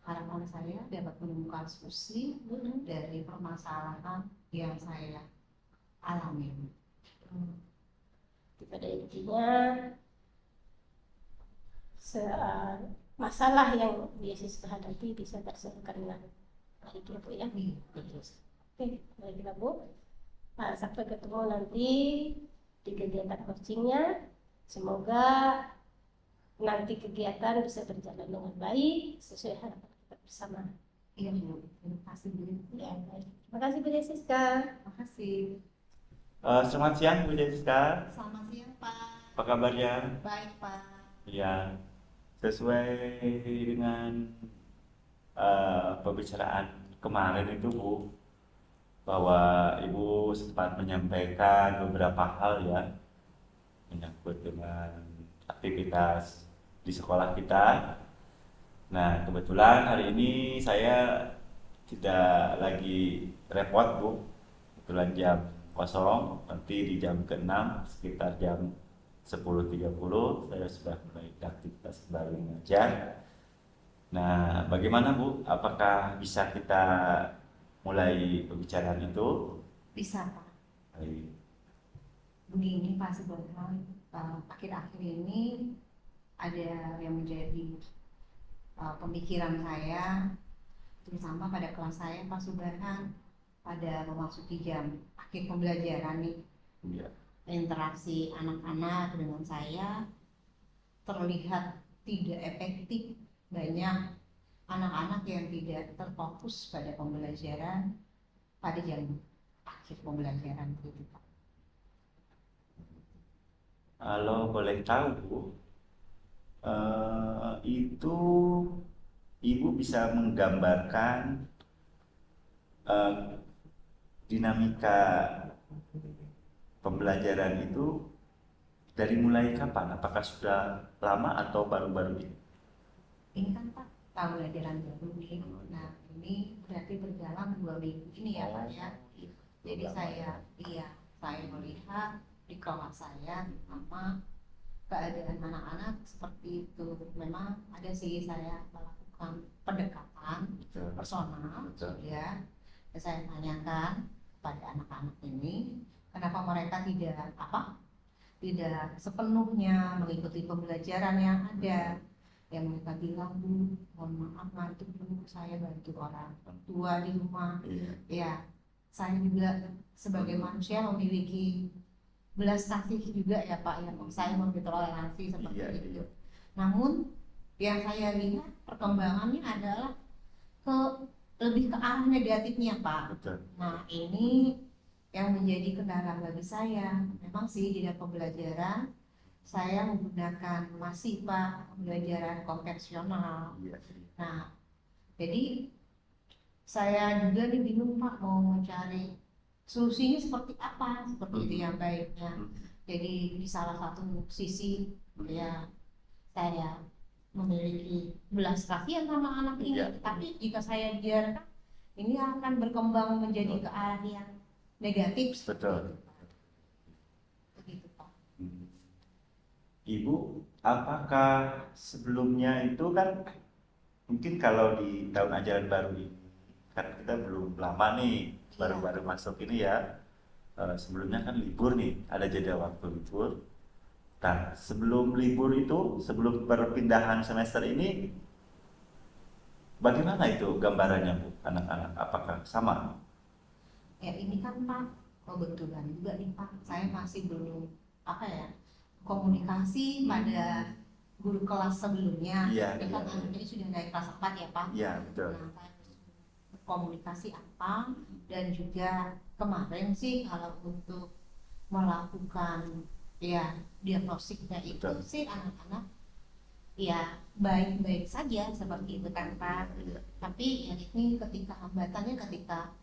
harapan saya dapat menemukan solusi dari permasalahan yang saya alami. Pada intinya masalah yang Yesus hadapi bisa terselesaikan dengan baik ya Bu ya. Oke, baiklah Bu. Sampai ketemu nanti di kegiatan coachingnya. Semoga nanti kegiatan bisa berjalan dengan baik sesuai harapan kita bersama. Iya Bu, terima kasih Bu. Ya, baik. Terima kasih Bu Yesiska. Terima kasih. Selamat siang Bu Jessica. Selamat siang Pak. Apa kabarnya? Baik Pak. Ya, sesuai dengan pembicaraan kemarin itu Bu, bahwa Ibu sempat menyampaikan beberapa hal ya menyangkut dengan aktivitas di sekolah kita. Nah, kebetulan hari ini saya tidak lagi repot Bu, kebetulan jam kosong, nanti di jam ke-6 sekitar jam 10.30 saya sudah mulai aktivitas kembali mengajar. Nah, bagaimana Bu? Apakah bisa kita mulai pembicaraan itu? Bisa Pak. Baik. Begini Pak, sebenarnya akhir-akhir ini ada yang menjadi pemikiran saya, terutama pada kelas saya Pak Subarhan, pada memasuki jam akhir pembelajaran nih. Ya. Interaksi anak-anak dengan saya terlihat tidak efektif. Banyak anak-anak yang tidak terfokus pada pembelajaran pada jam akhir pembelajaran itu Pak. Kalau boleh tahu, itu Ibu bisa menggambarkan eh, dinamika pembelajaran itu dari mulai kapan? Apakah sudah lama atau baru-baru ini? Ini kan Pak tahun ajaran baru nih. Nah ini berarti berjalan 2 minggu ini ya Pak ya. Jadi saya melihat di kelas saya sama keadaan anak-anak seperti itu. Memang ada sih saya melakukan pendekatan Betul. personal Betul. ya. Dan saya tanyakan pada anak-anak ini kenapa mereka tidak sepenuhnya mengikuti pembelajaran yang ada. Yang mereka bilang, Bu, mohon maaf nanti dulu saya bantu orang tua di rumah. Iya. Ya, saya juga sebagai manusia memiliki belas kasih juga ya Pak, ya saya memiliki toleransi seperti Iya, itu. iya. Namun yang saya lihat perkembangannya adalah lebih ke arah negatifnya Pak. Betul. Nah ini yang menjadi kendala bagi saya. Memang sih di dalam pembelajaran saya menggunakan masih Pak pembelajaran konvensional. Iya. Nah jadi saya juga nih bingung Pak mau mencari solusinya seperti apa, seperti itu yang baiknya. Jadi di salah satu sisi ya saya memiliki belas kasihan sama anak ini, Iya. tapi jika saya biarkan ini akan berkembang menjadi ke arah yang negatif. Betul. Begitu Pak. Ibu, apakah sebelumnya itu kan mungkin kalau di tahun ajaran baru ini kan kita belum lama nih, baru-baru masuk ini ya. Sebelumnya kan libur nih, ada jeda waktu libur. Nah, sebelum libur itu, sebelum perpindahan semester ini, bagaimana itu gambarannya Bu, anak-anak? Apakah sama? Ya ini kan Pak, kebetulan juga nih Pak, saya masih belum komunikasi pada guru kelas sebelumnya. Iya, Ini kan iya. anak ini sudah naik kelas 4 ya Pak. Iya, betul. Nah, saya harus berkomunikasi apa dan juga kemarin sih kalau untuk melakukan ya diagnosiknya itu Betul. sih anak-anak ya baik-baik saja seperti itu kan Pak. Iya, Tapi ya ini ketika hambatannya ketika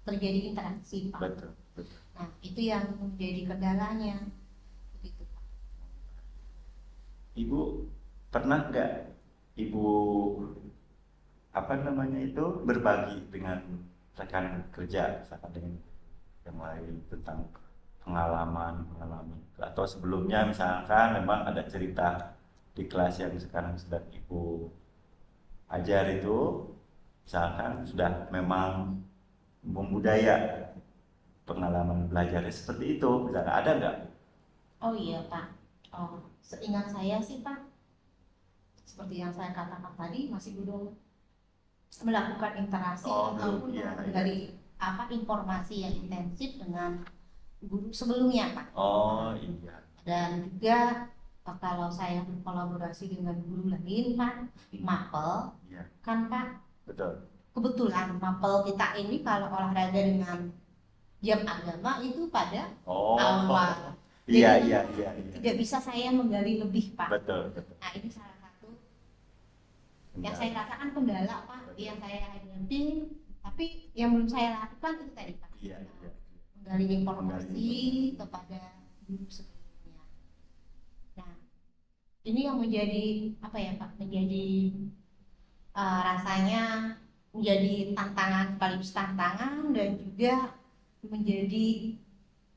terjadi interaksi Pak. betul, betul. Nah itu yang menjadi kendalanya begitu Pak. Ibu pernah nggak Ibu berbagi dengan rekan kerja, misalkan dengan yang lain tentang pengalaman atau sebelumnya misalkan memang ada cerita di kelas yang sekarang sedang Ibu ajar itu misalkan sudah memang membudaya pengalaman belajarnya seperti itu, misalnya ada nggak? Oh iya Pak. Seingat saya sih Pak, seperti yang saya katakan tadi masih belum melakukan interaksi ataupun iya. dari informasi yang intensif dengan guru sebelumnya Pak. Oh iya. Dan juga kalau saya berkolaborasi dengan guru lain Pak, mapel Iya, kan Pak, betul. kebetulan mapel kita ini kalau olahraga dengan jam agama itu pada Oh, awal. iya, Jadi iya, iya, iya. tidak bisa saya menggali lebih Pak. Betul, betul. Nah ini salah satu yang saya rasakan kendala Pak, yang saya hadapi, tapi yang belum saya lakukan itu tadi Pak. Iya, iya. Menggali informasi Menggali. kepada guru sebelumnya. Nah ini yang menjadi Pak, menjadi rasanya menjadi tantangan sekaligus tantangan dan juga menjadi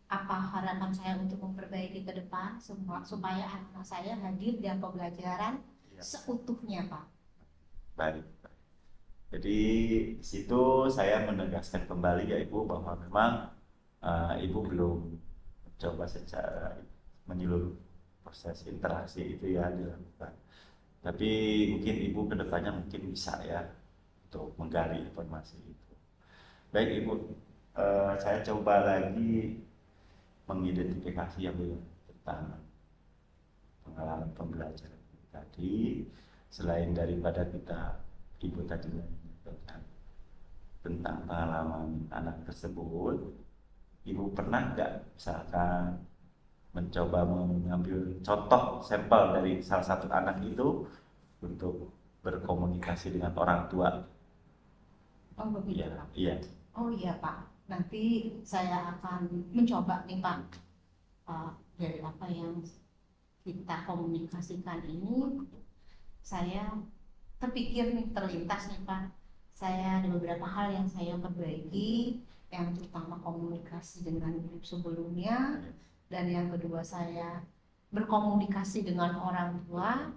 harapan saya untuk memperbaiki ke depan supaya anak-anak saya hadir dalam pembelajaran Iya. seutuhnya Pak. Baik. Jadi di situ saya menegaskan kembali ya Ibu bahwa memang Ibu belum coba secara menyeluruh proses interaksi itu ya dilakukan. Tapi mungkin Ibu kedepannya mungkin bisa ya untuk menggali informasi itu. Baik Ibu, saya coba lagi mengidentifikasi yang tentang pengalaman pembelajaran tadi. Selain daripada Ibu tadi menyampaikan tentang pengalaman anak tersebut, Ibu pernah nggak misalkan mencoba mengambil contoh sampel dari salah satu anak itu untuk berkomunikasi dengan orang tua. Oh begitu Iya, Pak. iya. Oh iya Pak, nanti saya akan mencoba nih Pak. Dari apa yang kita komunikasikan ini, saya terpikir nih, terlintas nih Pak, saya ada beberapa hal yang saya perbaiki, yang terutama komunikasi dengan ibu sebelumnya, dan yang kedua saya berkomunikasi dengan orang tua,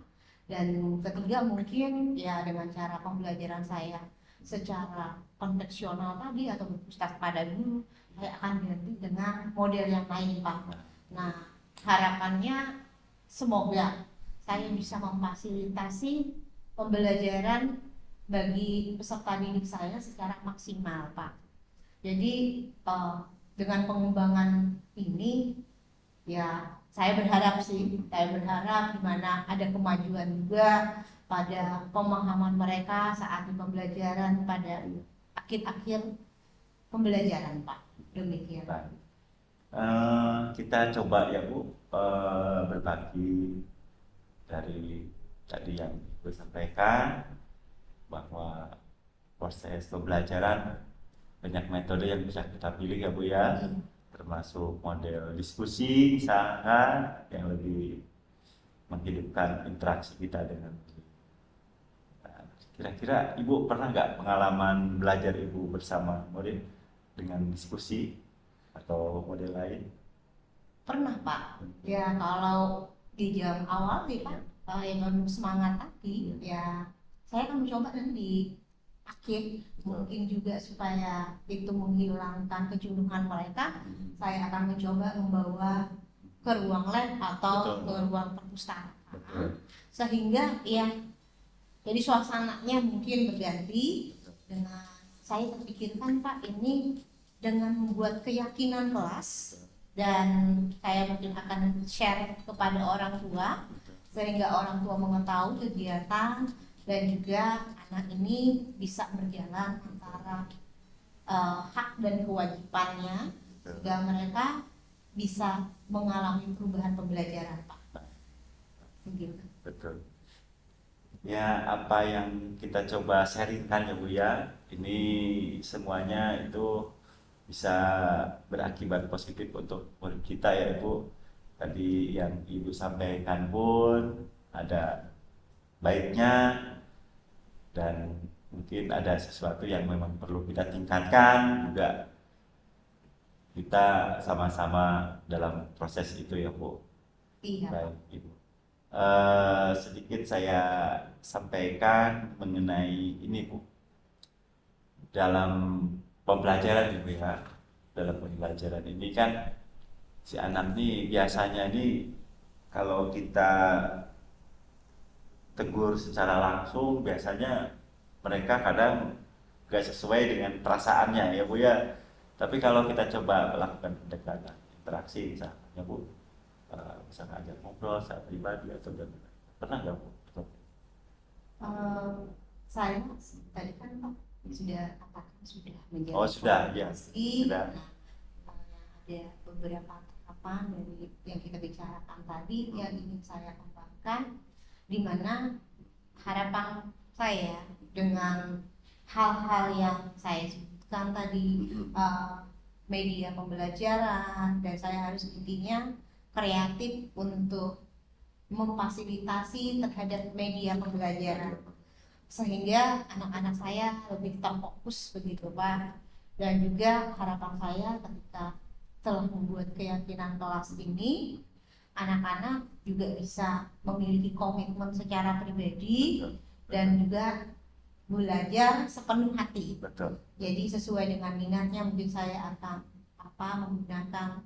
dan ketiga mungkin ya dengan cara pembelajaran saya secara konvensional tadi atau berpusat pada guru, saya akan ganti dengan model yang lain Pak. Nah, harapannya semoga saya bisa memfasilitasi pembelajaran bagi peserta didik saya secara maksimal, Pak. Jadi dengan pengembangan ini, ya saya berharap di mana ada kemajuan juga pada pemahaman mereka saat di pembelajaran pada akhir-akhir pembelajaran, Pak. Demikian. Baik. Kita coba ya Bu, berbagi dari tadi yang Ibu sampaikan bahwa proses pembelajaran banyak metode yang bisa kita pilih ya Bu ya, termasuk model diskusi misalkan yang lebih menghidupkan interaksi kita dengan guru. Nah, kira-kira Ibu pernah nggak pengalaman belajar Ibu bersama model dengan diskusi atau model lain? Pernah Pak. Ya kalau di jam awal nih Pak, yang penuh semangat tadi, ya saya akan mencoba dan di akhir mungkin juga supaya itu menghilangkan kejenuhan mereka, saya akan mencoba membawa ke ruang lab atau Betul. ke ruang perpustakaan, Betul. sehingga ya jadi suasananya mungkin berganti. Dengan saya terpikirkan Pak, ini dengan membuat keyakinan kelas, dan saya mungkin akan share kepada orang tua sehingga orang tua mengetahui kegiatan dan juga anak ini bisa berjalan antara hak dan kewajibannya sehingga mereka bisa mengalami perubahan pembelajaran Pak. Begitu. Betul. Ya, apa yang kita coba sharingkan ya Bu ya, ini semuanya itu bisa berakibat positif untuk murid kita ya Ibu. Tadi yang Ibu sampaikan pun ada baiknya, dan mungkin ada sesuatu yang memang perlu kita tingkatkan juga. Kita sama-sama dalam proses itu ya Bu. Iya. Baik Ibu. Sedikit saya sampaikan mengenai ini Bu. Dalam pembelajaran Ibu ya, dalam pembelajaran ini kan si anak ini biasanya ini kalau kita tegur secara langsung biasanya mereka kadang gak sesuai dengan perasaannya ya Bu ya. Tapi kalau kita coba melakukan pendekatan interaksi misalnya Bu, misalnya ajak ngobrol secara pribadi atau bagaimana, pernah nggak Bu? Saya tadi kan Pak sudah katakan sudah menjadi Oh sudah, ya komunikasi. sudah. Ada beberapa tahapan dari yang kita bicarakan tadi yang ingin saya kembangkan, di mana harapan saya dengan hal-hal yang saya sebutkan tadi, media pembelajaran, dan saya harus intinya kreatif untuk memfasilitasi terhadap media pembelajaran sehingga anak-anak saya lebih terfokus begitu Pak. Dan juga harapan saya ketika telah membuat keyakinan kelas ini, anak-anak juga bisa memiliki komitmen secara pribadi dan juga belajar sepenuh hati. Betul. Jadi sesuai dengan minatnya mungkin saya akan menggunakan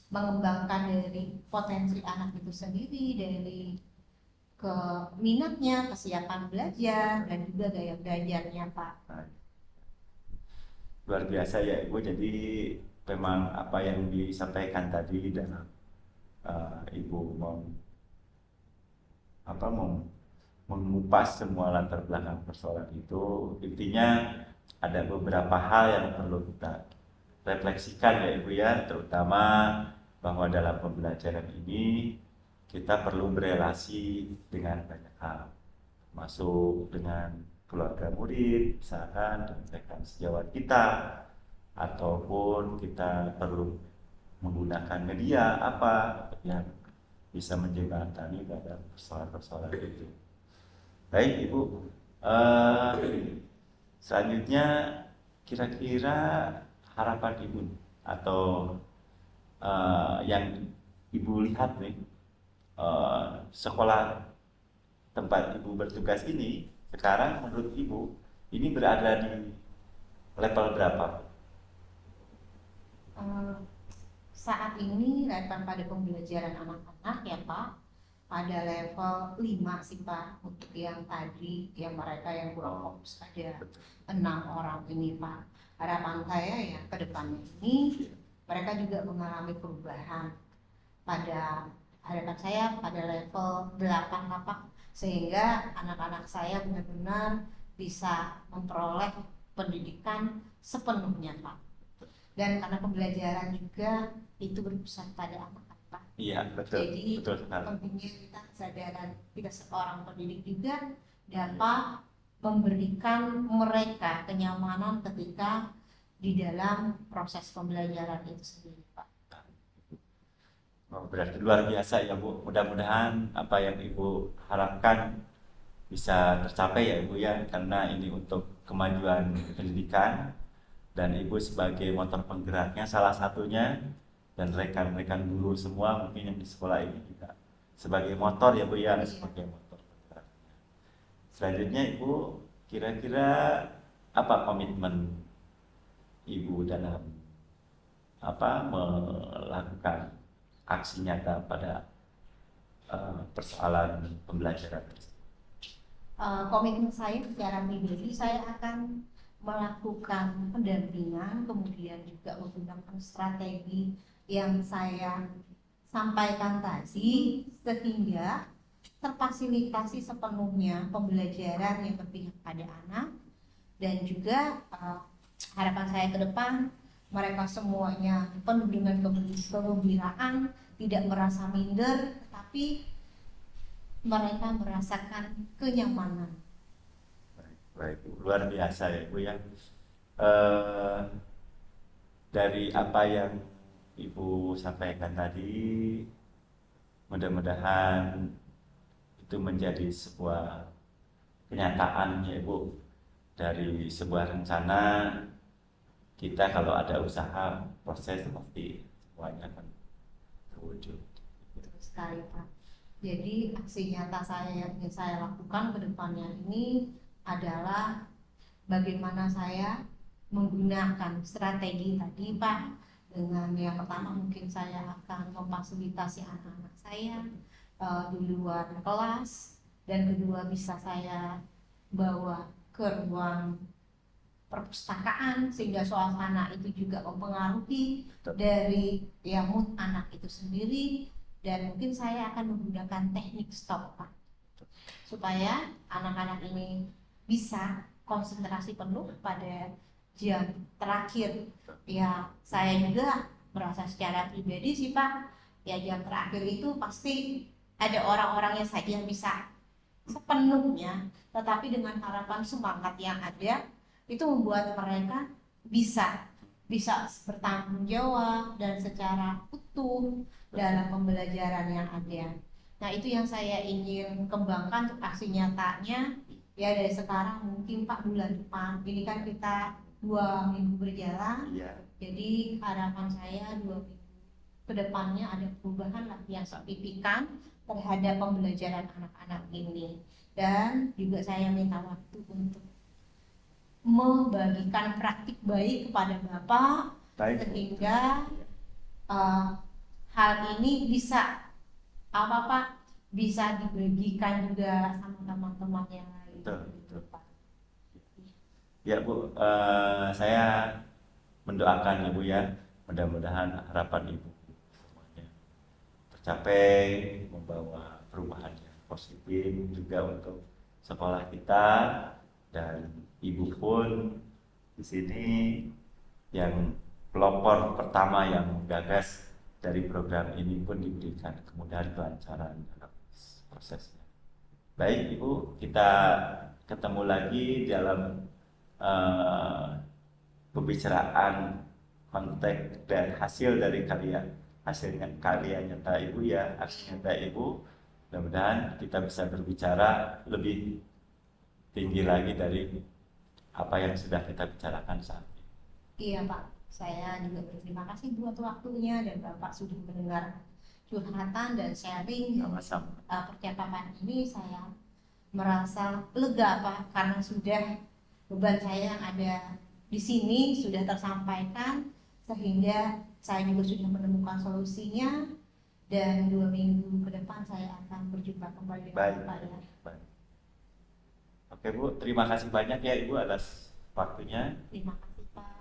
mengembangkan dari potensi anak itu sendiri, dari ke minatnya, kesiapan belajar, dan juga gaya belajarnya Pak. Luar biasa ya Ibu, jadi memang apa yang disampaikan tadi dan Ibu mengupas semua latar belakang persoalan itu, intinya ada beberapa hal yang perlu kita refleksikan ya Ibu ya, terutama bahwa dalam pembelajaran ini kita perlu berelasi dengan banyak hal, masuk dengan keluarga murid, misalkan dengan rekan sejawat kita, ataupun kita perlu menggunakan media apa yang bisa menjembatani pada persoalan-persoalan itu. Baik Ibu, selanjutnya kira-kira harapan Ibu atau yang Ibu lihat nih, sekolah tempat Ibu bertugas ini sekarang menurut Ibu ini berada di level berapa? Saat ini level pada pembelajaran anak-anak ya Pak, pada level 5 sih Pak, untuk yang tadi yang mereka yang kurang fokus ada 6 orang ini Pak. Harapan saya ya ke depannya ini mereka juga mengalami perubahan pada harapan saya pada level 8 Pak, sehingga anak-anak saya benar-benar bisa memperoleh pendidikan sepenuhnya Pak. Dan karena pembelajaran juga itu berpusat pada anak-anak Pak. Iya betul. Jadi betul sekali. pentingnya kita kesadaran kita seorang pendidik juga dapat memberikan mereka kenyamanan ketika di dalam proses pembelajaran itu sendiri Pak. Oh, berarti luar biasa ya Bu. Mudah-mudahan apa yang Ibu harapkan bisa tercapai ya Ibu ya, karena ini untuk kemajuan pendidikan dan Ibu sebagai motor penggeraknya salah satunya, dan rekan-rekan guru semua mungkin yang di sekolah ini juga sebagai motor ya Bu ya, sebagai motor penggeraknya. Selanjutnya Ibu, kira-kira apa komitmen Ibu dalam melakukan aksi nyata pada persoalan pembelajaran tersebut? Komitmen saya secara pribadi, saya akan melakukan pendampingan, kemudian juga menggunakan strategi yang saya sampaikan tadi, sehingga terfasilitasi sepenuhnya pembelajaran yang berpihak pada anak, dan juga harapan saya ke depan mereka semuanya penuh dengan kegembiraan, tidak merasa minder, tetapi mereka merasakan kenyamanan. Baik, luar biasa ya Bu ya. Dari apa yang Ibu sampaikan tadi, mudah-mudahan itu menjadi sebuah kenyataan ya Bu, dari sebuah rencana kita. Kalau ada usaha, proses pasti semuanya akan terwujud. Betul sekali Pak. Jadi aksi nyata saya yang ingin saya lakukan ke depannya ini adalah bagaimana saya menggunakan strategi tadi Pak. Dengan yang pertama mungkin saya akan memfasilitasi anak-anak saya di luar kelas, dan kedua bisa saya bawa ke ruang perpustakaan sehingga suasana itu juga mempengaruhi dari mood anak itu sendiri. Dan mungkin saya akan menggunakan teknik stop Pak, supaya anak-anak ini bisa konsentrasi penuh pada jam terakhir. Ya saya juga merasa secara pribadi sih Pak, ya jam terakhir itu pasti ada orang-orang yang saja bisa sepenuhnya, tetapi dengan harapan semangat yang ada itu membuat mereka bisa bertanggung jawab dan secara utuh dalam pembelajaran yang ada. Nah itu yang saya ingin kembangkan untuk aksi nyatanya ya dari sekarang, mungkin Pak bulan depan ini kan kita 2 minggu berjalan Iya. Jadi harapan saya 2 minggu ke depannya ada perubahan lah yang signifikan terhadap pembelajaran anak-anak ini. Dan juga saya minta waktu untuk membagikan praktik baik kepada Bapak, sehingga hal ini bisa bisa dibagikan juga sama teman-teman yang lain. Betul. Ya Bu, saya mendoakan ya Bu ya, mudah-mudahan harapan Ibu semuanya tercapai, membawa perubahan yang positif juga untuk sekolah kita. Dan Ibu pun di sini yang pelopor pertama yang menggagas dari program ini pun diberikan kemudahan kelancaran dalam prosesnya. Baik Ibu, kita ketemu lagi dalam pembicaraan konteks dan hasil dari hasilnya karya nyata Ibu ya, aksi nyata Ibu. Mudah-mudahan kita bisa berbicara lebih tinggi lagi dari apa yang sudah kita bicarakan saat ini. Iya Pak, saya juga berterima kasih buat waktunya dan Bapak sudah mendengar curhatan dan sharing Sama-sama. percakapan ini. Saya merasa lega Pak, karena sudah beban saya yang ada di sini sudah tersampaikan, sehingga saya juga sudah menemukan solusinya, dan 2 minggu ke depan saya akan berjumpa kembali dengan Bapak ya. Baik. Oke Bu, terima kasih banyak ya Ibu atas waktunya. Terima kasih Pak.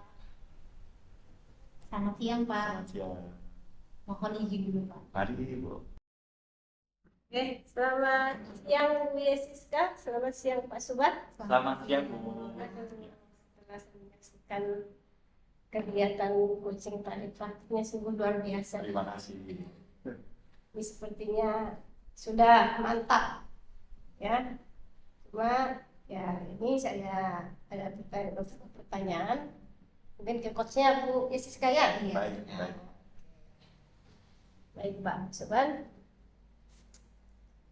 Selamat siang Pak. Selamat siang. Mohon izin dulu Pak. Mari Ibu. Oke, selamat siang Bu Yesiska, selamat siang Pak Subat. Selamat siang Bu. Setelah saya menyaksikan kegiatan coaching tadi, praktiknya sungguh luar biasa. Terima kasih. Ini sepertinya sudah mantap ya. Cuma ya ini saya ada beberapa pertanyaan mungkin ke coachnya Bu Yesiska ya. Baik, baik. Baik Pak Suban.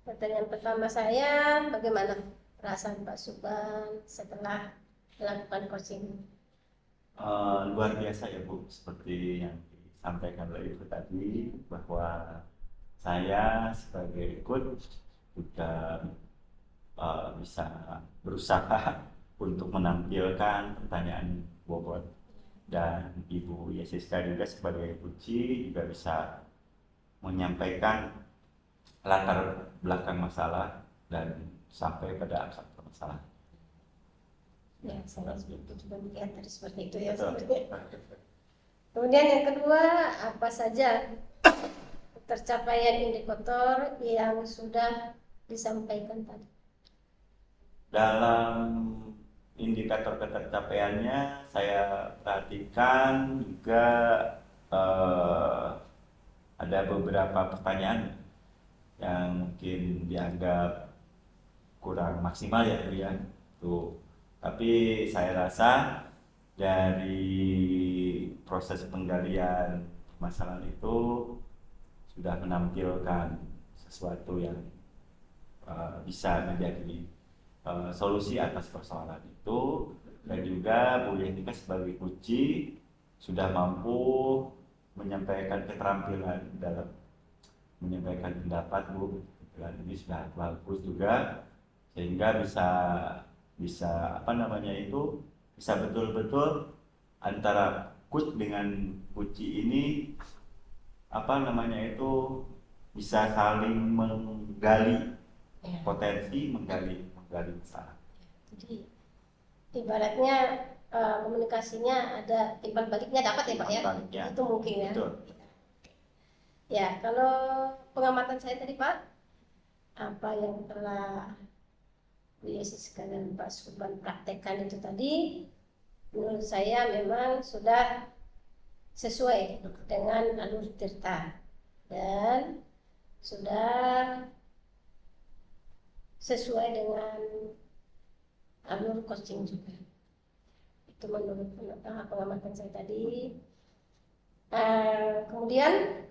Pertanyaan pertama saya, bagaimana perasaan Pak Suban setelah melakukan coaching? Luar biasa ya Bu, seperti yang disampaikan oleh Ibu tadi, bahwa saya sebagai coach juga bisa berusaha untuk menampilkan pertanyaan bobot, dan Ibu Yesiska juga sebagai coach juga bisa menyampaikan latar belakang masalah dan sampai pada akar permasalahan. Ya, saya coba lihat tadi seperti itu ya. Betul. Kemudian yang kedua, apa saja tercapaian indikator yang sudah disampaikan tadi? Dalam indikator ketercapaiannya saya perhatikan juga ada beberapa pertanyaan yang mungkin dianggap kurang maksimal ya Bu ya. Tuh. Tapi saya rasa dari proses penggalian masalah itu sudah menampilkan sesuatu yang bisa menjadi solusi atas persoalan itu, dan juga Bu Yesiska sebagai kunci sudah mampu menyampaikan keterampilan dalam menyampaikan pendapat Bu, dan ini sudah bagus juga, sehingga bisa apa namanya itu bisa betul-betul antara coach dengan kunci ini apa namanya itu bisa saling menggali potensi, menggali masalah. Jadi ibaratnya komunikasinya ada timbal baliknya dapat ya Pak ya? Baliknya. Itu mungkin ya. Betul. Ya, kalau pengamatan saya tadi Pak, apa yang telah Bu Yesiska dan Pak Suban praktekkan itu tadi, menurut saya memang sudah sesuai dengan alur tirta dan sudah sesuai dengan alur coaching juga. Itu menurut pengamatan saya tadi. Kemudian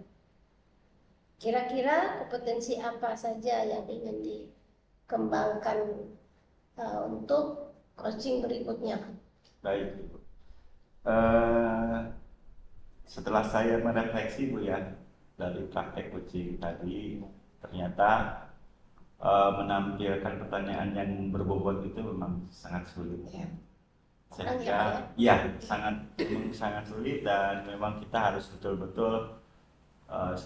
kira-kira kompetensi apa saja yang ingin dikembangkan untuk coaching berikutnya? Baik Ibu. Setelah saya merefleksi Bu ya dari praktek coaching tadi, ternyata menampilkan pertanyaan yang berbobot itu memang sangat sulit. Sehingga memang sangat sulit, dan memang kita harus betul-betul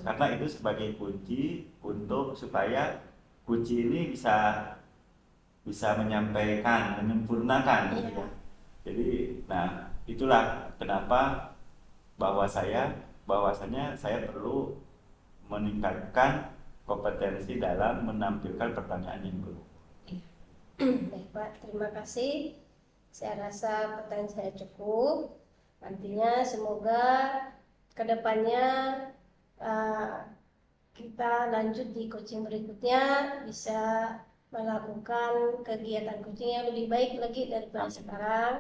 karena itu sebagai kunci untuk supaya kunci ini bisa menyampaikan, menyempurnakan gitu ya. Jadi nah itulah kenapa bahwasanya saya perlu meningkatkan kompetensi dalam menampilkan pertanyaan yang berbobot. Baik Pak, terima kasih. Saya rasa pertanyaan saya cukup. Nantinya semoga kedepannya kita lanjut di coaching berikutnya, bisa melakukan kegiatan coaching yang lebih baik lagi daripada sekarang.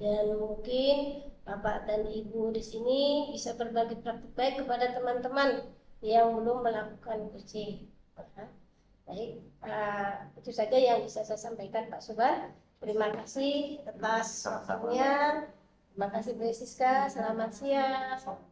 Dan mungkin Bapak dan Ibu di sini bisa berbagi praktik baik kepada teman-teman yang belum melakukan coaching. Baik, itu saja yang bisa saya sampaikan Pak Subhan. Terima kasih atas waktunya. Terima kasih Bu Siska. Selamat siang.